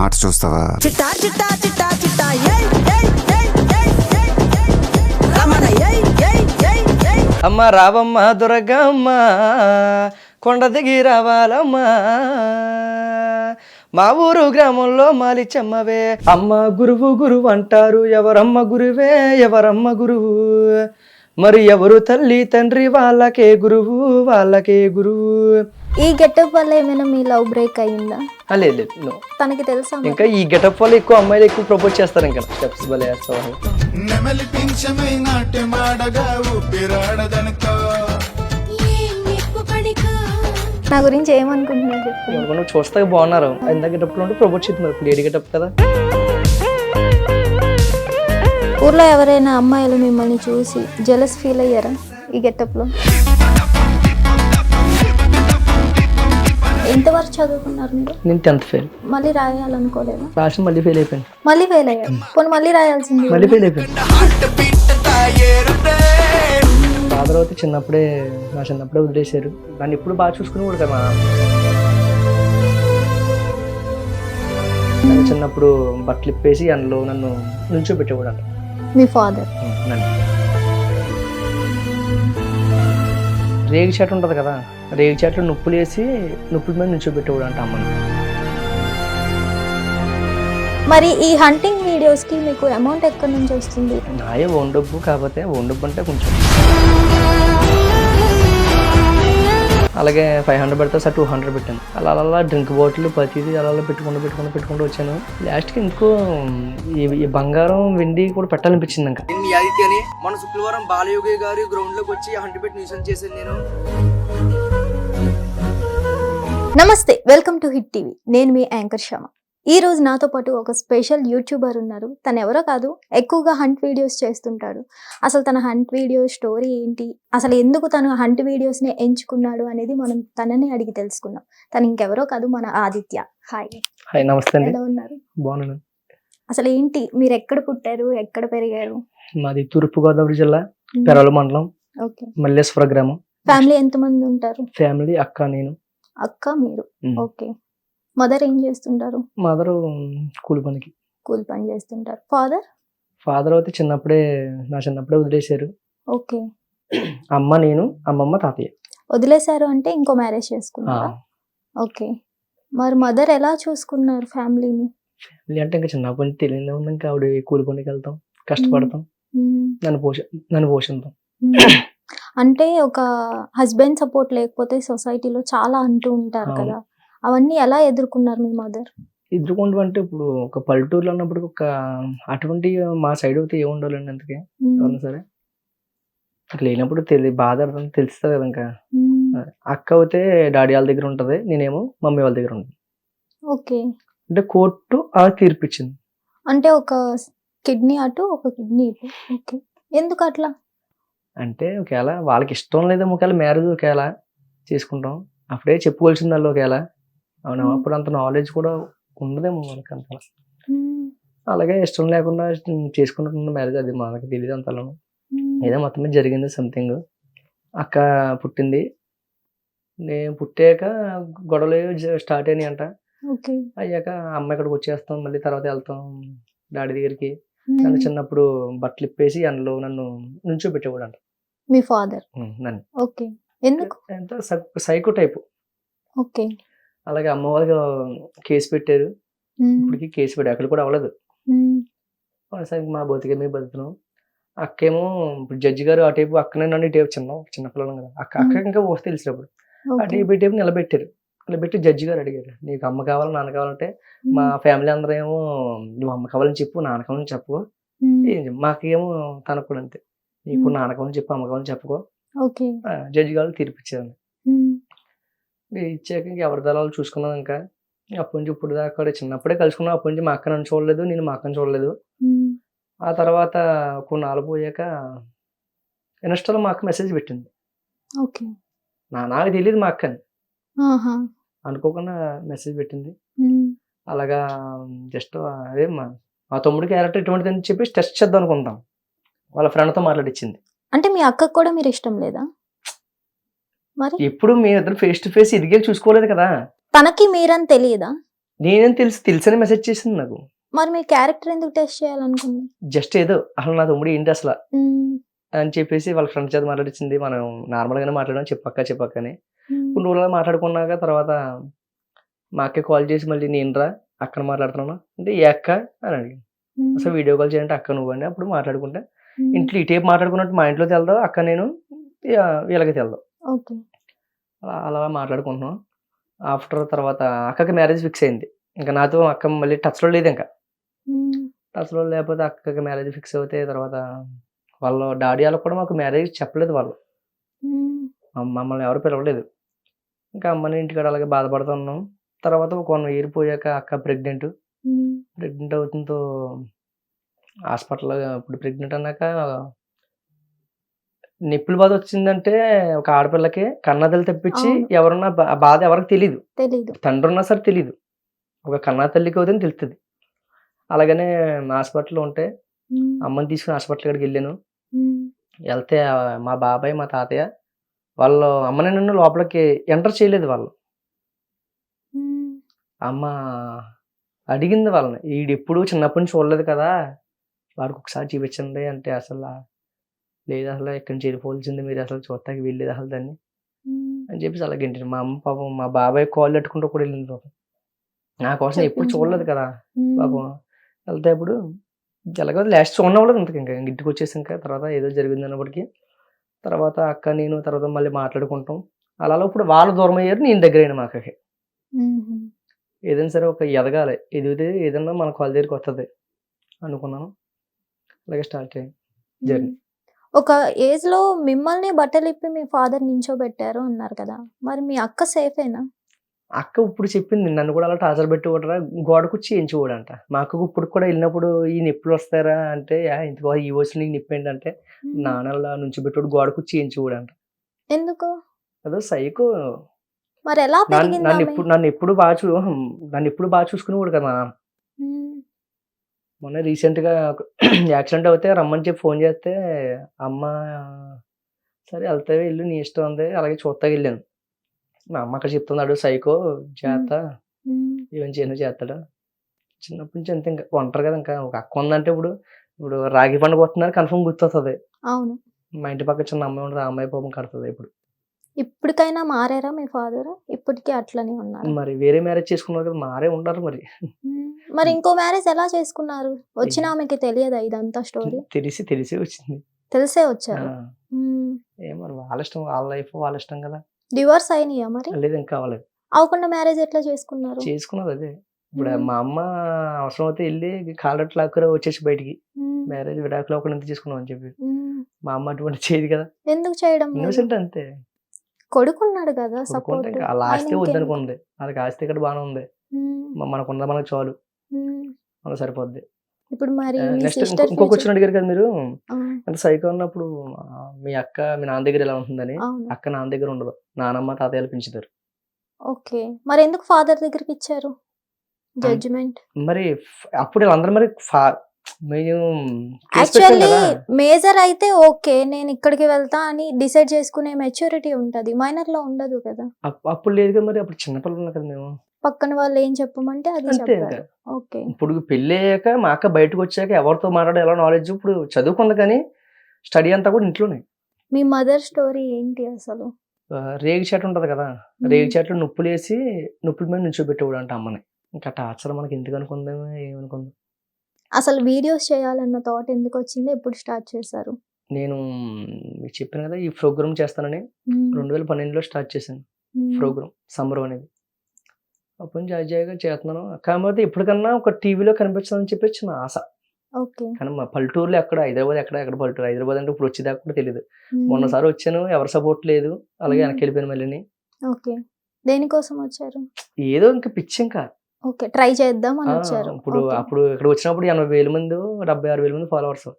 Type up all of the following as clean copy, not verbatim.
ఆట చూస్తావా? చిట్టా చిట్టా చిట్టా చిట్టా ఏయ్ ఏయ్ ఏయ్ ఏయ్ ఏయ్ ఏయ్ రమణ ఏయ్ ఏయ్ ఏయ్ ఏయ్ అమ్మ రావమ్మ దుర్గమ్మ కొండ దిగి రావాలమ్మా మా ఊరు గ్రామంలో మాలిచమ్మవే. అమ్మ గురువు గురువు అంటారు, ఎవరమ్మ గురువే ఎవరమ్మ గురువు, మరి ఎవరు తల్లి తండ్రి వాళ్ళకే గురువు వాళ్ళకే గురువు. ఈ గెటప్ వల్ల ఏమైనా మీ లవ్ బ్రేక్ అయ్యిందా? లేదు లేదు, no. తనకి తెలుసా? ఇంకా ఈ గెటప్ వల్ల ఎక్కువ అమ్మాయిలు ఎక్కువ ప్రపోజ్ చేస్తారు. ఇంకా స్టెప్స్ భలే వేస్తావు. నెమలి పింఛమై నాట్యమాడగా ఊపిరాడదనుకో. నా గురించి ఏమనుకుంటున్నారు చెప్పు. నువ్వు చూస్తే బాగున్నారు. ఇందాక గెటప్లో ఉంటే ప్రపోజ్ చేస్తున్నారు. ఇప్పుడు ఏడి గెటప్ కదా. ఊర్లో ఎవరైనా అమ్మాయిలు మిమ్మల్ని చూసి జెలస్ ఫీల్ అయ్యారా ఈ గెటప్లో? ఎంతవరకు చదువుకున్నారు మీరు? నేను 10th ఫెయిల్. మళ్ళీ రాయాలనుకోలేదా? రాసి మళ్ళీ ఫెయిల్ అయిపోయాను. మళ్ళీ ఫెయిల్ అయ్యారు. పోనీ మళ్ళీ రాయాల్సింది. మళ్ళీ ఫెయిల్ అయిపోయాను. ఫాదర్ అయితే చిన్నప్పుడే వదిలేశారు. దాన్ని ఎప్పుడు బాగా చూసుకునేవాడు కదా. చిన్నప్పుడు బట్టలు ఇప్పేసి అందులో నన్ను నుంచోబెట్టేవాడు అంట మీ ఫాదర్. నన్ను రేగి చెట్టు ఉంటుంది కదా, రేగి చెట్లు నొప్పులు వేసి నొప్పుల మీద నుంచోబెట్టేవాడు అంట అమ్మని. మరి ఈ హంటింగ్ వీడియోస్కి మీకు అమౌంట్ ఎక్కడి నుంచి వస్తుంది? నాయే ఓన్ డబ్బు, కాకపోతే ఓన్ డబ్బు అంటే కొంచెం అలాగే 500 పెడతా సార్ 200 పెట్టాను. అలా డ్రింక్ బాటిల్ ప్రతిదీ అలా పెట్టుకుంటూ వచ్చాను. లాస్ట్కి ఎందుకో ఈ బంగారం వెండి కూడా పెట్టాలనిపించింది. ఇంకా అని మన శుక్రవారం బాలయోగి గారి గ్రౌండ్ లోకి వచ్చి 100 పెట్టి న్యూస్ చేశాను నేను. నమస్తే, వెల్కమ్ టు హిట్ టీవీ. నేను మీ యాంకర్ శమ. ఈ రోజు నాతో పాటు ఒక స్పెషల్ యూట్యూబర్ ఉన్నారు. తను ఎవరో కాదు, ఎక్కువగా హంట్ వీడియోస్ చేస్తుంటాడు. అసలు తన హంట్ వీడియో స్టోరీ ఏంటి, అసలు ఎందుకు తను హంట్ వీడియోస్ని ఎంచుకున్నాడు అనేది మనం తనని అడిగి తెలుసుకుందాం. తను ఇంకెవరో కాదు, మన ఆదిత్య. హాయ్. హాయ్, నమస్తే. ఎలా ఉన్నారు? బాగున్నాను. అసలు ఏంటి, మీరు ఎక్కడ పుట్టారు, ఎక్కడ పెరిగారు? మాది తూర్పుగోదావరి జిల్లా పెరవల మండలం, ఓకే. మల్లేశ్వర గ్రామం. ఫ్యామిలీ ఎంతమంది ఉంటారు? ఫ్యామిలీ అక్క, నేను. అక్క, మీరు. ఓకే. మదర్ ఏం చేస్తుంటారు? మదర్ కూలి పని చేస్తుంటారు. ఫాదర్ అయితే చిన్నప్పుడే వదిలేశారు. ఓకే. అమ్మ, నేను, అమ్మమ్మ, తాతయ్య. వదిలేశారు అంటే ఇంకో మ్యారేజ్ చేసుకున్నారా? ఓకే. మరి మదర్ ఎలా చూసుకున్నారు ఫ్యామిలీని? ఫ్యామిలీ అంటే ఇంకా చిన్నప్పటి నుంచి తెలియదు ఉంది. ఇంకా ఆవిడ కూలి పనికి వెళ్తాం, కష్టపడతాం, నన్ను పోషిస్తాం. అంటే ఒక హస్బెండ్ సపోర్ట్ లేకపోతే సొసైటీలో చాలా అంటూ ఉంటారు కదా, అవన్నీ ఎలా ఎదుర్కొన్నారు మీ మదర్? ఎదుర్కొంటూ అంటే ఇప్పుడు ఒక పల్లెటూరులో ఉన్నప్పుడు ఒక అటువంటి మా సైడ్ అయితే ఏముండాలండి. అందుకే అవును సరే లేనప్పుడు బాధ తెలుస్తుంది కదా. ఇంకా అక్క అయితే డాడీ వాళ్ళ దగ్గర ఉంటది, నేనేమో మమ్మీ వాళ్ళ దగ్గర ఉంటాను. ఓకే. అంటే కోర్టు అలా తీర్పిచ్చింది. అంటే ఒక కిడ్నీ అటు, ఒక కిడ్నీ ఇటు. ఓకే. ఎందుకు అట్లా? అంటే ఒకవేళ వాళ్ళకి ఇష్టం లేదేమో, ఒకవేళ మ్యారేజ్ ఒకవేళ చేసుకుంటాం అప్పుడే చెప్పుకోవాల్సింది వాళ్ళు. ఒకవేళ అవునా, అప్పుడు అంత నాలెడ్జ్ కూడా ఉండదేమో మనకి అంత. అలాగే ఇష్టం లేకుండా చేసుకుంటున్న మ్యారేజ్, అది మనకి తెలియదు అంతలో. ఏదో మొత్తం మీద జరిగింది సంథింగ్. అక్క పుట్టింది, నేను పుట్టాక గొడవలు స్టార్ట్ అయినాయి అంట. అయ్యాక అమ్మ ఇక్కడికి వచ్చేస్తాం, మళ్ళీ తర్వాత వెళ్తాం డాడీ దగ్గరికి. నన్ను చిన్నప్పుడు బట్టలు ఇప్పేసి అందులో నన్ను నుంచోబెట్టేవాడు అంట మీ ఫాదర్. నన్ను. ఓకే. ఎందుకు? ఎంత సైకో టైపు. ఓకే. అలాగే అమ్మ వాళ్ళకి కేసు పెట్టారు. ఇప్పటికి కేసు పెట్టారు, అక్కడ కూడా అవ్వలేదు. మా బతికే మేము బతుకున్నాం. అక్కేమో ఇప్పుడు జడ్జి గారు ఆ టైపు, అక్కనే నన్ను టైపు చిన్నపిల్లలు కదా, అక్క ఇంకా ఊహ తెలిసినప్పుడు ఆ టైపు నిలబెట్టి జడ్జి గారు అడిగారు, నీకు అమ్మ కావాలి నాన్న కావాలంటే మా ఫ్యామిలీ అందరూ ఏమో నువ్వు అమ్మ కావాలని చెప్పు, నాన్న కావాలని చెప్పుకో. మాకేమో తనకు కూడా అంతే, నీకు నాన్న కావాలని చెప్పు, అమ్మ కావాలని చెప్పుకో. జడ్జి గారు తీర్పిచ్చారు. ఇచ్చాక ఇంక ఎవరి దళాలు చూసుకున్నాం. ఇంకా అప్పటి నుంచి ఇప్పుడు దాకా చిన్నప్పుడే కలుసుకున్నాం. అప్పటి నుంచి మా అక్క నన్ను చూడలేదు, నేను మా అక్కని చూడలేదు. ఆ తర్వాత కొన్నాళ్ళు పోయాక ఇన్స్టాలో మా అక్క మెసేజ్ పెట్టింది. నాకు తెలియదు మా అక్కని, అనుకోకుండా మెసేజ్ పెట్టింది. అలాగా జస్ట్ అదే మా తమ్ముడి క్యారెక్టర్ ఇటువంటిది అని చెప్పి టెస్ట్ చేద్దాం అనుకుంటాం. వాళ్ళ ఫ్రెండ్తో మాట్లాడిచ్చింది. అంటే మీ అక్కకు కూడా మీరు ఇష్టం లేదా? మరి ఎప్పుడు మీ ఇద్దరు ఫేస్ టు ఫేస్ ఇదిగే చూసుకోలేదు కదా. తనకి మీరని తెలియదా? నేనేం తెలిసని మెసేజ్ చేసింది నాకు. మరి మీ క్యారెక్టర్ ఎందుకు టెస్ట్ చేయాలనుకుంది? జస్ట్ ఏదో అసలు నా తమ్ముడు ఏంటి అసలు అని చెప్పేసి వాళ్ళ ఫ్రెండ్ చేత మాట్లాడించింది. మనం నార్మల్గానే మాట్లాడడం చెప్పక్కని కొన్ని రోజులు మాట్లాడుకున్నాక తర్వాత మా అక్క కాల్ చేసి మళ్ళీ నేనురా అక్కడ మాట్లాడుతున్నాను అంటే ఏ అక్క అని అడిగింది. అసలు వీడియో కాల్ చేయాలంటే అక్క నువ్వు అండి. అప్పుడు మాట్లాడుకుంటే ఇంట్లో ఇటేపు మాట్లాడుకున్నట్టు మా ఇంట్లో తెలదాం అక్క నేను వీళ్ళకి తెలదాం అలా మాట్లాడుకుంటున్నాం. ఆఫ్టర్ తర్వాత అక్కకి మ్యారేజ్ ఫిక్స్ అయింది. ఇంకా నాతో అక్క మళ్ళీ టచ్లో లేదు. ఇంకా టచ్లో లేకపోతే అక్కకి మ్యారేజ్ ఫిక్స్ అవుతే తర్వాత వాళ్ళ డాడీ వాళ్ళకి కూడా మాకు మ్యారేజ్ చెప్పలేదు. వాళ్ళు మమ్మల్ని ఎవరు పిలవలేదు. ఇంకా అమ్మని ఇంటికాడ అలాగే బాధపడుతున్నాం. తర్వాత ఒక 1 year పోయాక అక్క ప్రెగ్నెంట్ అవుతుందో హాస్పిటల్. ఇప్పుడు ప్రెగ్నెంట్ అన్నాక నిప్పుల బాధ వచ్చిందంటే ఒక ఆడపిల్లకి కన్నతల్లి తప్పించి ఎవరున్నా బాధ ఎవరికి తెలీదు. తండ్రి ఉన్నా సరే తెలీదు. ఒక కన్నా తల్లికి అవుతుంది తెలుస్తుంది. అలాగనే హాస్పిటల్లో ఉంటే అమ్మని తీసుకుని హాస్పిటల్ కాడికి వెళ్ళాను. వెళ్తే మా బాబాయ్ మా తాతయ్య వాళ్ళు అమ్మని నన్ను లోపలికి ఎంటర్ చేయలేదు. వాళ్ళు అమ్మ అడిగింది వాళ్ళని, ఈడెప్పుడు చిన్నప్పటి నుంచి చూడలేదు కదా వాడికి ఒకసారి చూపించండి అంటే అసలు లేదు, అసలు ఎక్కడి నుంచి వెళ్ళిపోవాల్సింది మీరు అసలు చూడటానికి వెళ్ళలేదు అసలు దాన్ని అని చెప్పేసి అలాగే. మా అమ్మ పాపం మా బాబాయ్ కాల్ పెట్టుకుంటూ కూడా వెళ్ళింది. పాపం నా కోసం ఎప్పుడు చూడలేదు కదా పాపం. వెళ్తే ఇప్పుడు ఎలాగో లాస్ట్ చూడవలేదు ఇంతకు. ఇంకా ఇంటికి వచ్చేసి ఇంకా తర్వాత ఏదో జరిగింది అన్నప్పటికీ తర్వాత అక్క నేను తర్వాత మళ్ళీ మాట్లాడుకుంటాం. అలా ఇప్పుడు వాళ్ళు దూరం అయ్యారు, నేను దగ్గర అయినా మా అక్కకి. ఏదైనా సరే ఒక ఎదగాలి, ఎదిగితే ఏదన్నా మన కాల్ దగ్గరికి వస్తుంది అనుకున్నాను. అలాగే స్టార్ట్ అయ్యింది జర్నీ. ఒక ఏజ్ లో మిమ్మల్ని బట్టలు ఇప్పి మీ ఫాదర్ నించోబెట్టారు అన్నారు కదా, మరి మీ అక్క సేఫేనా? అక్క ఇప్పుడు చెప్పింది నన్ను కూడా అలా టార్చర్ పెట్టి కూడా గోడకొచ్చి ఎంచుకోడంట. మా అక్కకు ఇప్పుడు కూడా వెళ్ళినప్పుడు ఈ నొప్పులు వస్తారా అంటే ఇంతకో ఈ వయసు నీకు నొప్పి ఏంటంటే నాన్నలా నుంచి పెట్టుడు గోడకొచ్చి ఎంచుకోడంట. ఎందుకు? అదో సైకో. మరి ఎలా నన్ను ఎప్పుడు బాగా చూసుకునేవాడు కదా. మొన్న రీసెంట్ గా యాక్సిడెంట్ అవుతే రమ్మని చెప్పి ఫోన్ చేస్తే అమ్మ సరే వెళ్తావే వెళ్ళు నీ ఇష్టం ఉంది అలాగే చూస్తాకి వెళ్ళాను. మా అమ్మ అక్కడ చెప్తున్నాడు సైకో చేత ఏం చేయను చేస్తాడు. చిన్నప్పటి నుంచి అంతే. ఇంకా ఒంటరి కదా. ఇంకా ఒక అక్క ఉందంటే ఇప్పుడు రాగి పండుగ వస్తున్నారు కన్ఫర్మ్ గుర్తొస్తుంది. మా ఇంటి పక్క చిన్న అమ్మాయి ఉంటుంది, ఆ అమ్మాయి పాపం కడుతుంది. ఇప్పటికైనా మారారా మీ ఫాదర్? ఇప్పటికీ అట్లనే ఉన్నారు? మరి వేరే మ్యారేజ్ చేసుకున్నారు మారే ఉంటారు మరి. మరి ఇంకో మ్యారేజ్ ఎలా చేసుకున్నారు? వచ్చిన ఆమెకి తెలియదా ఇదంతా స్టోరీ? తెలిసి వచ్చింది. తెలిసే వచ్చారు. మరి వాళ్ళ ఇష్టం, వాళ్ళ లైఫ్ వాళ్ళ ఇష్టం కదా. డివోర్స్ అయినాయా మరి? లేదు ఇంకా అవ్వలేదు. అవకుండా మ్యారేజ్ ఎట్లా చేసుకున్నారు? చేసుకున్నది అదే. ఇప్పుడు మా అమ్మ అవసరం అయితే వెళ్ళి కాలట్ లాక్కురా వచ్చేసి బయటికి మ్యారేజ్ విడాకులు ఒకటి ఎంత చేసుకున్నాం అని చెప్పి. మా అమ్మ అటువంటి చేయదు కదా. ఎందుకు చేయడం? ఇన్నోసెంట్ అంతే. కొడుకున్నాడు కదా సపోర్ట్. వాళ్ళ ఆస్తి వద్దనుకుంది. వాళ్ళకి ఆస్తి ఇక్కడ బాగానే ఉంది, మనకున్న మనకు చాలు, మనకు సరిపోద్ది. ఇప్పుడు మరి ఇంకొక క్వశ్చన్ అడిగారు కదా మీరు, అంటే సైకో ఉన్నప్పుడు మీ అక్క మీ నాన్న దగ్గర ఎలా ఉంటుందని. అక్క నాన్న దగ్గర ఉండదు, నానమ్మ తాతయ్యలు పెంచుతారు. ఓకే, మరి ఎందుకు ఫాదర్ దగ్గరికి ఇచ్చారు జడ్జిమెంట్? మరి అప్పుడు వీళ్ళందరూ మరి యాక్చువల్లీ మేజర్ అయితే ఓకే నేను ఇక్కడికి వెళ్తా అని డిసైడ్ చేసుకునే మెచ్యూరిటీ ఉంటది, మైనర్ లో ఉండదు కదా. అప్పుడు లేదు కదా. మరి అప్పుడు చిన్నపిల్లలు కదా మేము. పక్కన వాళ్ళు ఏం చెప్పమంటే అది చెప్పారు. ఓకే, ఇప్పుడు పెళ్లి అయ్యాక మా అక్క బయటకు వచ్చాక ఎవరితో మాట్లాడే ఎలా నాలెడ్జ్. ఇప్పుడు చదువుకుంది కానీ స్టడీ అంతా కూడా ఇంట్లోనే. మీ మదర్ స్టోరీ ఏంటి అసలు? రేగి చెట్టు ఉంటది కదా, రేగి చెట్లు నొప్పులు వేసి నొప్పుల మీద నుంచోబెట్టేవాడు అంట అమ్మని. ఇంకా టార్చర్ మనకి ఎందుకు అనుకుందాం ఏమనుకుందాం. అసలు వీడియోస్ చేయాలన్న థాట్ ఎందుకు వచ్చింది? ఎప్పుడు స్టార్ట్ చేశారు? నేను మీకు చెప్పాను కదా ఈ ప్రోగ్రామ్ చేస్తానని. 2012లో స్టార్ట్ చేశాను ప్రోగ్రామ్ సంబరం అనేది. అప్పుడు నుంచి అజయ్గా చేస్తున్నాను. కాకపోతే ఇప్పటికన్నా ఒక టీవీలో కనిపించాలని చెప్పేసి నా ఆశ. కానీ మా పల్లెటూరులో ఎక్కడ, హైదరాబాద్ ఎక్కడ పల్లెటూరు. హైదరాబాద్ అంటే ఇప్పుడు వచ్చేదాకా కూడా తెలియదు. మొన్నసారి వచ్చాను, ఎవరి సపోర్ట్ లేదు, అలాగే వెనక్కి వెళ్ళిపోయాను మళ్ళీ. దేనికోసం వచ్చారు? ఏదో ఇంకా పిచ్చి, ఇంకా ట్రై చేద్దాం అని వచ్చారు. అప్పుడు ఇక్కడ వచ్చినప్పుడు 80,000 మంది 76,000 మంది ఫాలోవర్స్.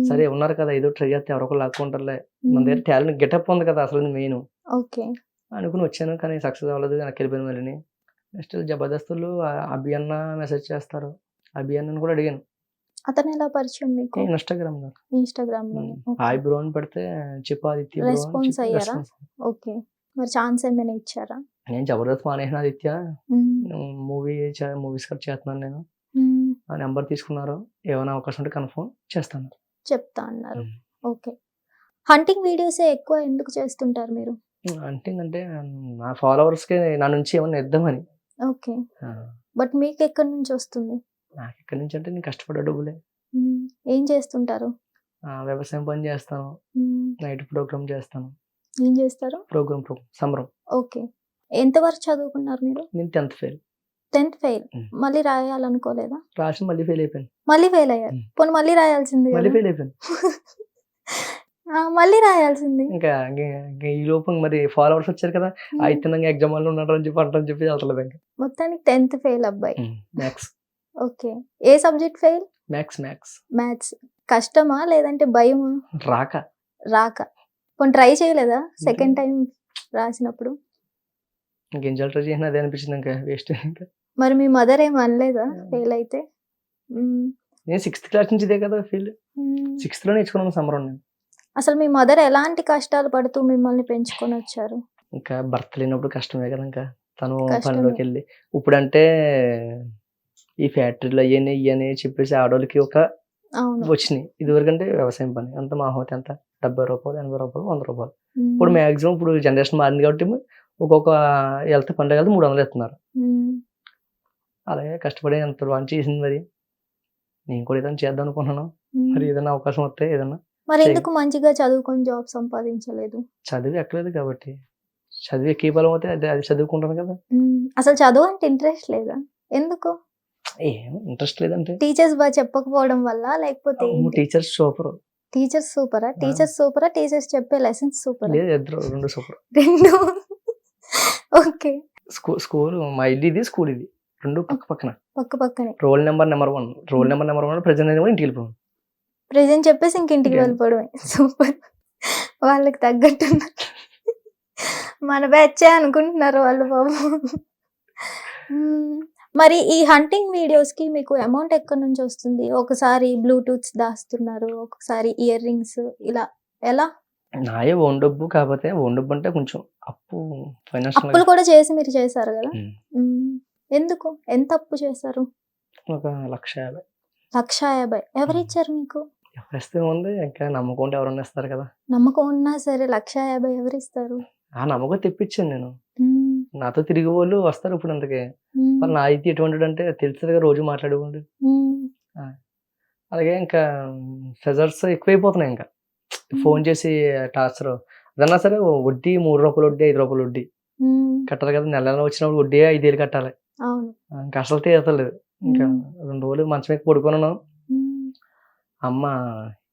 సరే ఉన్నారు కదా ఏదో ట్రై చేస్తే ఎవరొకరు లాక్కుంటారులే, మన దగ్గర టాలెంట్ గెటప్ ఉంది కదా అసలు మెయిన్ అనుకుని వచ్చాను. కానీ సక్సెస్ అవ్వలేదు, వెనక్కి వెళ్ళిపోయాను మళ్ళీ. నెక్స్ట్ జబర్దస్తులు అభి అన్న మెసేజ్ చేస్తారు, అభి అన్నని కూడా అడిగాను. అతను ఎలా పరిచయం మీకు? ఇన్స్టాగ్రామ్ లో హాయ్ బ్రో అని పెడితే చెప్పు ఆదిత్య రెస్పాన్స్ అయ్యారా? ఓకే, మరి ఛాన్స్ ఏమైనా ఇచ్చారా? నేను జబర్దస్త్ మానేసిన ఆదిత్య, మ్మ్. మూవీస్ కట్ చేస్తున్నాను నేను. మ్మ్. ఆ నెంబర్ తీసుకున్నారు, ఏమైనా అవకాశం ఉంటే కన్ఫర్మ్ చేస్తాను. చెప్తా అన్నారు. ఓకే. హంటింగ్ వీడియోసే ఎక్కువ ఎందుకు చేస్తుంటారు మీరు? అంటే నా ఫాలోవర్స్కి నా నుంచి ఏమన్నా ఇద్దామని. ఓకే. బట్ మీకు ఎక్కడి నుంచి వస్తుంది? నాకు ఎక్కడి నుంచి అంటే నేను కష్టపడే డబ్బులే. మ్మ్. ఏం చేస్తుంటారు? వ్యవసాయం పని చేస్తాను, మ్మ్. నైట్ ప్రోగ్రామ్ చేస్తాను. ఏం చేస్తారు? ప్రోగ్రామ్ సంబరం. ఓకే. ఎంతవరకు చదువుకున్నారు మీరు? నేను 10th ఫెయిల్. 10th fail. మ్మ్. మళ్ళీ రాయాలనుకోలేదా? రాసి మళ్ళీ ఫెయిల్ అయిపోయాను. మళ్ళీ ఫెయిల్ అయ్యారు. మ్మ్. పోనీ మళ్ళీ రాయాల్సింది మళ్ళీ కదా? ఫెయిల్ అయిపోయాను. మళ్ళీ రాయాల్సింది. ఇంకా ఈ లోపు మరి ఫాలోవర్స్ వచ్చారు కదా, మ్మ్. అయితే ఎగ్జామ్ వాళ్ళు ఉన్నాడు అని చెప్పి అంటారని చెప్పి వెళ్తలేదు ఇంకా. మొత్తానికి 10th ఫెయిల్ అబ్బాయి. మ్యాథ్స్. ఓకే. ఏ సబ్జెక్ట్ ఫెయిల్? మ్యాథ్స్. మ్యాథ్స్. కష్టమా లేదంటే భయమా? రాక. పోనీ ట్రై చేయలేదా సెకండ్ టైం రాసినప్పుడు? ఇంకేం ట్రై చేసినా అదే అనిపించింది, ఇంకా వేస్ట్. ఇంకా మరి మీ మదర్ ఏం అనలేదా ఫెయిల్ అయితే? మ్మ్. నేను 6th క్లాస్ నుంచి ఇదే కదా ఫీల్డ్. మ్మ్. 6th లో నేర్చుకున్నాను సంబరం నేను. అసలు మీ మదర్ ఎలాంటి కష్టాలు పడుతూ మిమ్మల్ని పెంచుకొని వచ్చారు? ఇంకా భర్త లేనప్పుడు కష్టమే కదా, ఇంకా తను కష్టమే. పనిలోకి వెళ్ళి. ఇప్పుడంటే ఈ ఫ్యాక్టరీలు అయ్యని ఇయ్యని చెప్పేసి ఆడవాళ్ళకి ఒక అవును. వచ్చినాయి. ఇదివరకు అంటే వ్యవసాయం పని అంత మాహోతి ఎంత 70 రూపాయలు, 80 రూపాయలు, 100 రూపాయలు. మ్మ్. ఇప్పుడు మ్యాక్సిమం ఇప్పుడు జనరేషన్ మారింది కాబట్టి ఒక్కొక్క వెళ్తే పండుగ వెళ్తే 300 ఇస్తున్నారు. మ్మ్. అలాగే కష్టపడి ఎంత బాగా చేసింది. మరి నేను కూడా ఏదైనా చేద్దాం అనుకున్నాను. మ్మ్. మరి ఏదైనా అవకాశం వస్తే ఏదైనా. మరి ఎందుకు మంచిగా చదువుకొని జాబ్ సంపాదించలేదు? చదివి ఎక్కలేదు కాబట్టి, చదివి ఎక్కే బలం అయితే అది చదువుకుంటాను కదా. మ్మ్. అసలు చదువు అంటే ఇంట్రెస్ట్ లేదా? ఎందుకు? ఏం ఇంట్రెస్ట్ లేదంటే. టీచర్స్ బాగా చెప్పకపోవడం వల్ల లేకపోతే టీచర్స్ సూపర్. టీచర్స్ సూపరా? టీచర్స్ చెప్పే లెసన్స్ సూపరా? లేదు, ఇద్దరు 2 సూపర్. రెండు. ఓకే. స్కూల్ మా ఇల్లు ఇది, స్కూల్ ఇది, 2 పక్కనే. పక్కనే. రోల్ నెంబర్ నెంబర్ 1 ప్రెజెంట్ అనేది ఇంటికి వెళ్ళిపోయాం. ప్రెజెంట్ చెప్పేసి ఇంటికి Okay. వెళ్ళిపోవడమే. సూపర్. వాళ్ళకి తగ్గట్టు మన బ్యాచే అనుకుంటున్నారు వాళ్ళు బాబు. మ్మ్. మరి ఈ హంటింగ్ వీడియోస్ కి మీకు అమౌంట్ ఎక్కడి నుంచి వస్తుంది? ఒకసారి బ్లూటూత్స్ దాస్తున్నారు, ఒకసారి ఇయర్ రింగ్స్, ఇలా ఎలా? నాయే ఓన్ డబ్బు, కాకపోతే ఓన్ డబ్బు అంటే కొంచెం అప్పు, ఫైనాన్షియల్ అప్పులు కూడా చేసి మీరు చేశారు కదా? మ్మ్. ఎందుకు? ఎంత అప్పు చేశారు? ఒక 1,50,000. 1,50,000. ఎవరిచ్చారు మీకు? ఎవరిస్తే ఉంది, ఇంకా నమ్మకం ఉంటే ఎవరన్నా ఇస్తారు కదా. నమ్మకం ఉన్నా సరే 1,50,000 ఎవరిస్తారు? ఆ నమ్మకం తెప్పించాను నేను. మ్మ్. నాతో తిరిగి వాళ్ళు వస్తారు ఇప్పుడు అంతకే. మ్మ్. వాళ్ళు నా అయితే ఎటువంటి అంటే తెలుస్తుంది కదా, రోజు మాట్లాడుకోండి. మ్మ్. అలాగే ఇంకా ప్రెజర్స్ ఎక్కువైపోతున్నాయి. ఇంకా ఫోన్ చేసి టార్చర్ అదన్నా సరే, వడ్డీ 3 రూపాయలు వడ్డీ, 5 రూపాయలు వడ్డీ మ్మ్. కట్టాలి కదా. నెల వచ్చినప్పుడు వడ్డీ 5,000 కట్టాలి. అవును. ఇంకా అసలు తీయలేదు. ఇంకా మ్మ్. 2 రోజులు మంచం ఎక్కి పడుకున్నాను. మ్మ్. అమ్మ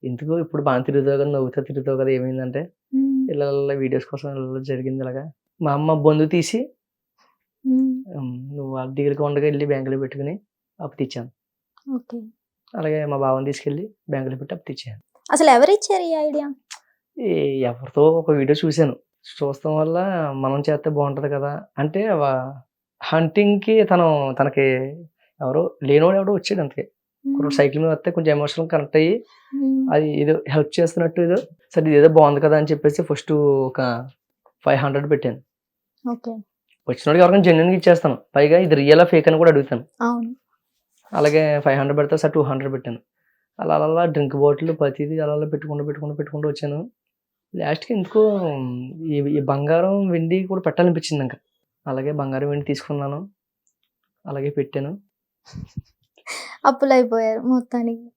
ఎందుకు ఇప్పుడు బాగా తిరుగుతావు కదా, నవ్వుతా తిరుగుతావు కదా, ఏమైందంటే మ్మ్. ఇలా వీడియోస్ కోసం ఇలా జరిగింది. ఇలాగా మా అమ్మ బొందు తీసి మ్మ్. నువ్వు వాళ్ళ దగ్గరికి ఉండగా వెళ్ళి బ్యాంకులో పెట్టుకుని అప్పు తెచ్చాను. ఓకే. అలాగే మా బావని తీసుకెళ్ళి బ్యాంకులో పెట్టి అప్పు తెచ్చాను. అసలు ఎవరిచ్చారు ఈ ఐడియా? ఎవరితో ఒక వీడియో చూశాను. చూస్తాం వల్ల మనం చేస్తే బాగుంటది కదా అంటే, హంటింగ్కి తనకి ఎవరో లేనివాడు ఎవడో వచ్చాడు అంతే. సైకిల్ మీద వస్తే కొంచెం ఎమోషనల్ కనెక్ట్ అయ్యి అది ఏదో హెల్ప్ చేస్తున్నట్టు ఏదో సరే ఇదేదో బాగుంది కదా అని చెప్పేసి ఫస్ట్ ఒక 500 పెట్టాను. ఓకే. వచ్చినోడికి ఎవరికైనా జెన్యున్గా ఇచ్చేస్తాను. పైగా ఇది రియల్ ఫేక్ అని కూడా అడుగుతాను. అవును. అలాగే 500 పెడితే సార్ 200 పెట్టాను. అలా డ్రింక్ బాటిల్ ప్రతిదీ అలా పెట్టుకుంటూ వచ్చాను. లాస్ట్కి ఎందుకో ఈ బంగారం వెండి కూడా పెట్టాలనిపించింది. ఇంకా అలాగే బంగారం వెండి తీసుకున్నాను, అలాగే పెట్టాను. అప్పులు అయిపోయారు మొత్తానికి.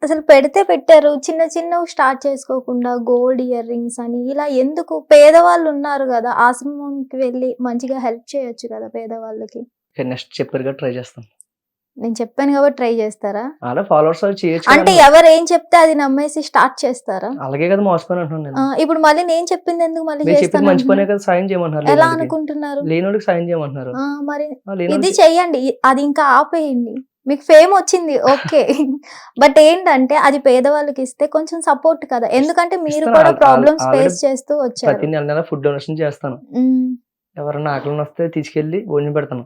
అసలు పెడితే పెట్టారు, చిన్నవి స్టార్ట్ చేసుకోకుండా గోల్డ్ ఇయర్ రింగ్స్ అని ఇలా ఎందుకు? పేదవాళ్ళు ఉన్నారు కదా, ఆశ్రమంకి వెళ్ళి మంచిగా హెల్ప్ చేయొచ్చు కదా పేదవాళ్ళకి. నెక్స్ట్ చెప్పారుగా ట్రై చేస్తాను. నేను చెప్పాను కాబట్టి ట్రై చేస్తారా? అలా ఫాలోవర్స్ చేయొచ్చు అంటే ఎవరు ఏం చెప్తే అది నమ్మేసి స్టార్ట్ చేస్తారా? అలాగే కదా మోసపోయిన అంటున్నాను నేను. ఇప్పుడు మళ్ళీ నేను చెప్పింది ఎందుకు మళ్ళీ మీరు చెప్పింది చేస్తాను మంచి పనే అంటున్నారు? కదా, సాయం చేయమంటున్నారు. ఎలా అనుకుంటున్నారు? లేనోడికి సాయం చేయమంటున్నారు. మరి ఇది లేనోడికి చెయ్యండి, అది ఇంకా ఆపేయండి. మీకు ఫేమ్ వచ్చింది ఓకే, బట్ ఏంటంటే అది పేదవాళ్ళకి ఇస్తే కొంచెం సపోర్ట్ కదా, ఎందుకంటే మీరు ఇస్తాను. కూడా ప్రాబ్లమ్స్ ఆల్రెడీ ఫేస్ చేస్తూ వచ్చారు. ప్రతి నెల ఫుడ్ డొనేషన్ చేస్తాను. ఉమ్, ఎవరైనా ఆకలిని వస్తే తీసుకెళ్ళి భోజనం పెడతాను.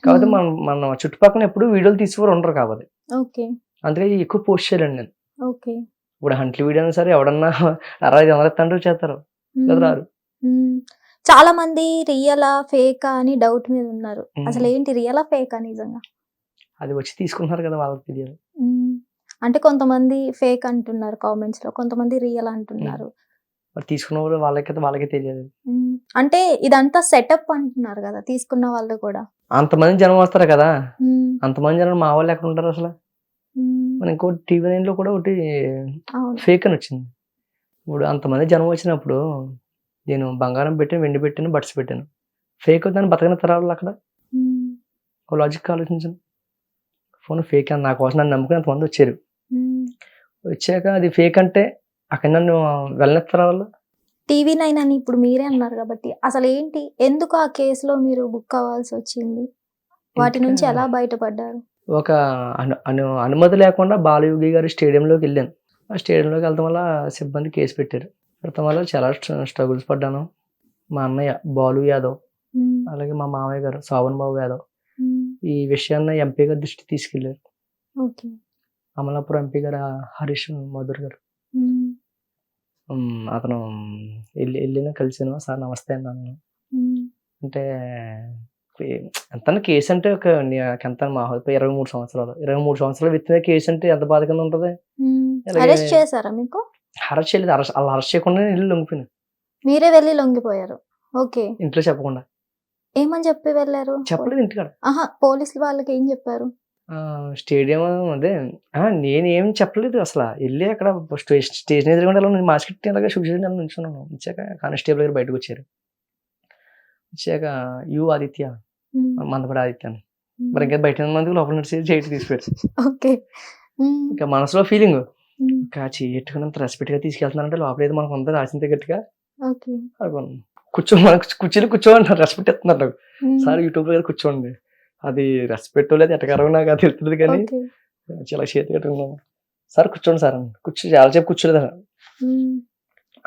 కాబట్టి మన చుట్టుపక్కల ఎప్పుడు వీడియోలు తీసేవారు ఉండరు కాబట్టి ఓకే అందుకే ఎక్కువ పోస్ట్ చేయాలండి నేను. ఓకే. ఇప్పుడు హంట్లీ వీడియో అయినా సరే ఎవడన్నా 60-50 చేస్తారు ఉమ్, కదా, రారు. ఉమ్. చాలా మంది రియలా ఫేకా అని డౌట్ మీద ఉన్నారు. ఉమ్. అసలు ఏంటి రియలా ఫేకా నిజంగా? అది వచ్చి తీసుకుంటున్నారు కదా వాళ్ళకి తెలియాలి. అంటే కొంతమంది ఫేక్ అంటున్నారు కామెంట్స్ లో, కొంతమంది రియల్ అంటున్నారు. మరి తీసుకున్న వాళ్ళు వాళ్ళకే తెలియాలి. అంటే ఇదంతా సెటప్ అంటున్నారు కదా తీసుకున్న వాళ్ళు కూడా. అంతమంది జనం వస్తారు కదా, ఉమ్, అంతమంది జనం మా వాళ్ళు ఎక్కడ ఉంటారు అసలు. మన ఇంకోటి TV9 లో కూడా ఒకటి అవును. ఫేక్ అని వచ్చింది. ఇప్పుడు అంతమంది జనం వచ్చినప్పుడు నేను బంగారం పెట్టాను, వెండి పెట్టాను, బట్స్ పెట్టాను. ఫేక్ దాన్ని బతకని తరాలు అక్కడ. ఉమ్, ఒక లాజిక్ ఆలోచించండి. ఫోన్ ఫేక్ అని నా కోసం నన్ను నమ్ముకుని అంతమంది వచ్చారు. ఉమ్. వచ్చాక అది ఫేక్ అంటే అక్కడ నన్ను వెళ్ళనెత్తరా వాళ్ళు. TV9 అని ఇప్పుడు మీరే అన్నారు కాబట్టి అసలు ఏంటి, ఎందుకు ఆ కేసులో మీరు బుక్ అవ్వాల్సి వచ్చింది? వాటి నుంచి ఎలా బయటపడ్డారు? ఒక అనుమతి లేకుండా బాలయోగి గారి స్టేడియంలోకి వెళ్ళాను. ఆ స్టేడియంలోకి వెళ్ళడం వల్ల సిబ్బంది కేసు పెట్టారు. పెట్టడం వల్ల చాలా స్ట్రగుల్స్ పడ్డాను. మా అన్నయ్య బాలు యాదవ్, ఉమ్, అలాగే మా మామయ్య గారు శోభన్ బాబు యాదవ్ ఉమ్, ఈ విషయాన్ని MP గారి దృష్టికి తీసుకెళ్లారు. ఓకే. అమలాపురం MP గారు హరీష్ మధుర్ గారు. ఉమ్, అతను వెళ్ళిన కలిసాను. సార్ నమస్తే అన్నాను. ఉమ్, అంటే ఎంత కేసు అంటే ఎంత మా 23 సంవత్సరాలు 23 సంవత్సరాలు విత్తిన కేసు అంటే ఎంత బాధ కింద ఉంటుంది. ఉమ్. అలాగే అరెస్ట్ చేశారా మీకు? అరెస్ట్ చేయలేదు. అలా అరెస్ట్ చేయకుండా ఇల్లు లొంగిపోయాను మీరే వెళ్ళి లొంగిపోయారు. ఓకే. ఇంట్లో చెప్పకుండా. ఏమని చెప్పి వెళ్ళారు? చెప్పలేదు ఇంటికాడ. ఆహా, పోలీసులు వాళ్ళకి ఏం చెప్పారు? స్టేడియం అదే నేనేం చెప్పలేదు అసలు. వెళ్ళి అక్కడ స్టేషన్ ఎదురుగుండా నేను మాస్క్ పెట్టి అలాగే చూపించి నుంచున్నాను. వచ్చాక కానిస్టేబుల్ గారు బయటకు వచ్చారు. వచ్చాక ఆదిత్య ఉమ్, మందపడి ఆదిత్య అని. ఉమ్. మరి ఇంకా బయట మందికి లోపల నడిచి చేతి తీసిపోయారు. ఓకే. ఉమ్, ఇంకా మనసులో ఫీలింగ్ ఉమ్, ఇంకా చెట్టుకున్నంత రెస్పెక్ట్ గా తీసుకెళ్తున్నారంటే లోపల ఏదో మనకు ఉందో రాసింది గట్టిగా ఓకే. అనుకున్నాను. మనకు కుర్చీలు కూర్చోమంటారు, రెస్పెక్ట్ ఇస్తున్నారు నాకు. ఉమ్, సార్ యూట్యూబ్ లో కూర్చోండి, అది రెస్పెక్ట్ లేదు ఎట్టకారం నాకు అది తెలుస్తుంది కానీ ఓకే. చాలా చేతి కట్టుకున్నాను. సార్ కూర్చోండి సార్ అని చాలా సేపు కూర్చోలేదు. ఉమ్,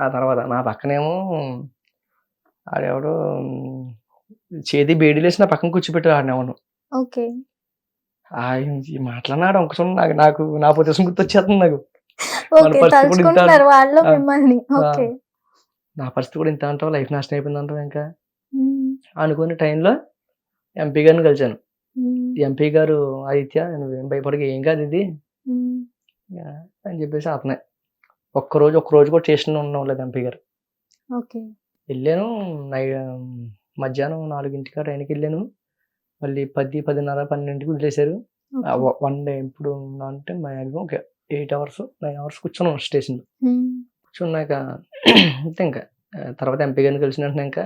ఆ తర్వాత నా పక్కనేమో ఆడెవడో చేతి బేడీలు వేసి నా పక్కన కూర్చోబెట్టారు ఆడినేమో. ఓకే. మాట్లాడినాడు ఒకసారి నాకు నా పొజిషన్ గుర్తొచ్చేస్తుంది నాకు. మన ఓకే. పరిస్థితి కూడా ఇంత తలుచుకుంటున్నారు వాళ్ళు ఆ, మిమ్మల్ని. ఆ, ఓకే. నా పరిస్థితి కూడా ఇంత అంటావు, లైఫ్ నాశనం అయిపోయింది అంటావు. ఇంకా ఉమ్, అనుకునే టైంలో MP గారిని కలిశాను. ఉమ్, MP గారు ఆదిత్య నువ్వేం భయపడక ఏం కాదు ఇది ఉమ్, అని చెప్పేసి అతనే ఒక్క రోజు కూడా స్టేషన్లో ఉండడం లేదు MP గారు. ఓకే. వెళ్ళాను మధ్యాహ్నం 4కి ట్రైన్కి వెళ్ళాను. మళ్ళీ 10, 10:30, 12కి వదిలేశారు. ఓకే. వన్ డే ఇప్పుడు అంటే మ్యాక్సిమం ఒక 8 అవర్స్ 9 అవర్స్ కూర్చున్నాం స్టేషన్లో. ఉమ్, కూర్చున్నాక అంతే ఇంకా తర్వాత MP గారిని కలిసిన వెంటనే ఇంకా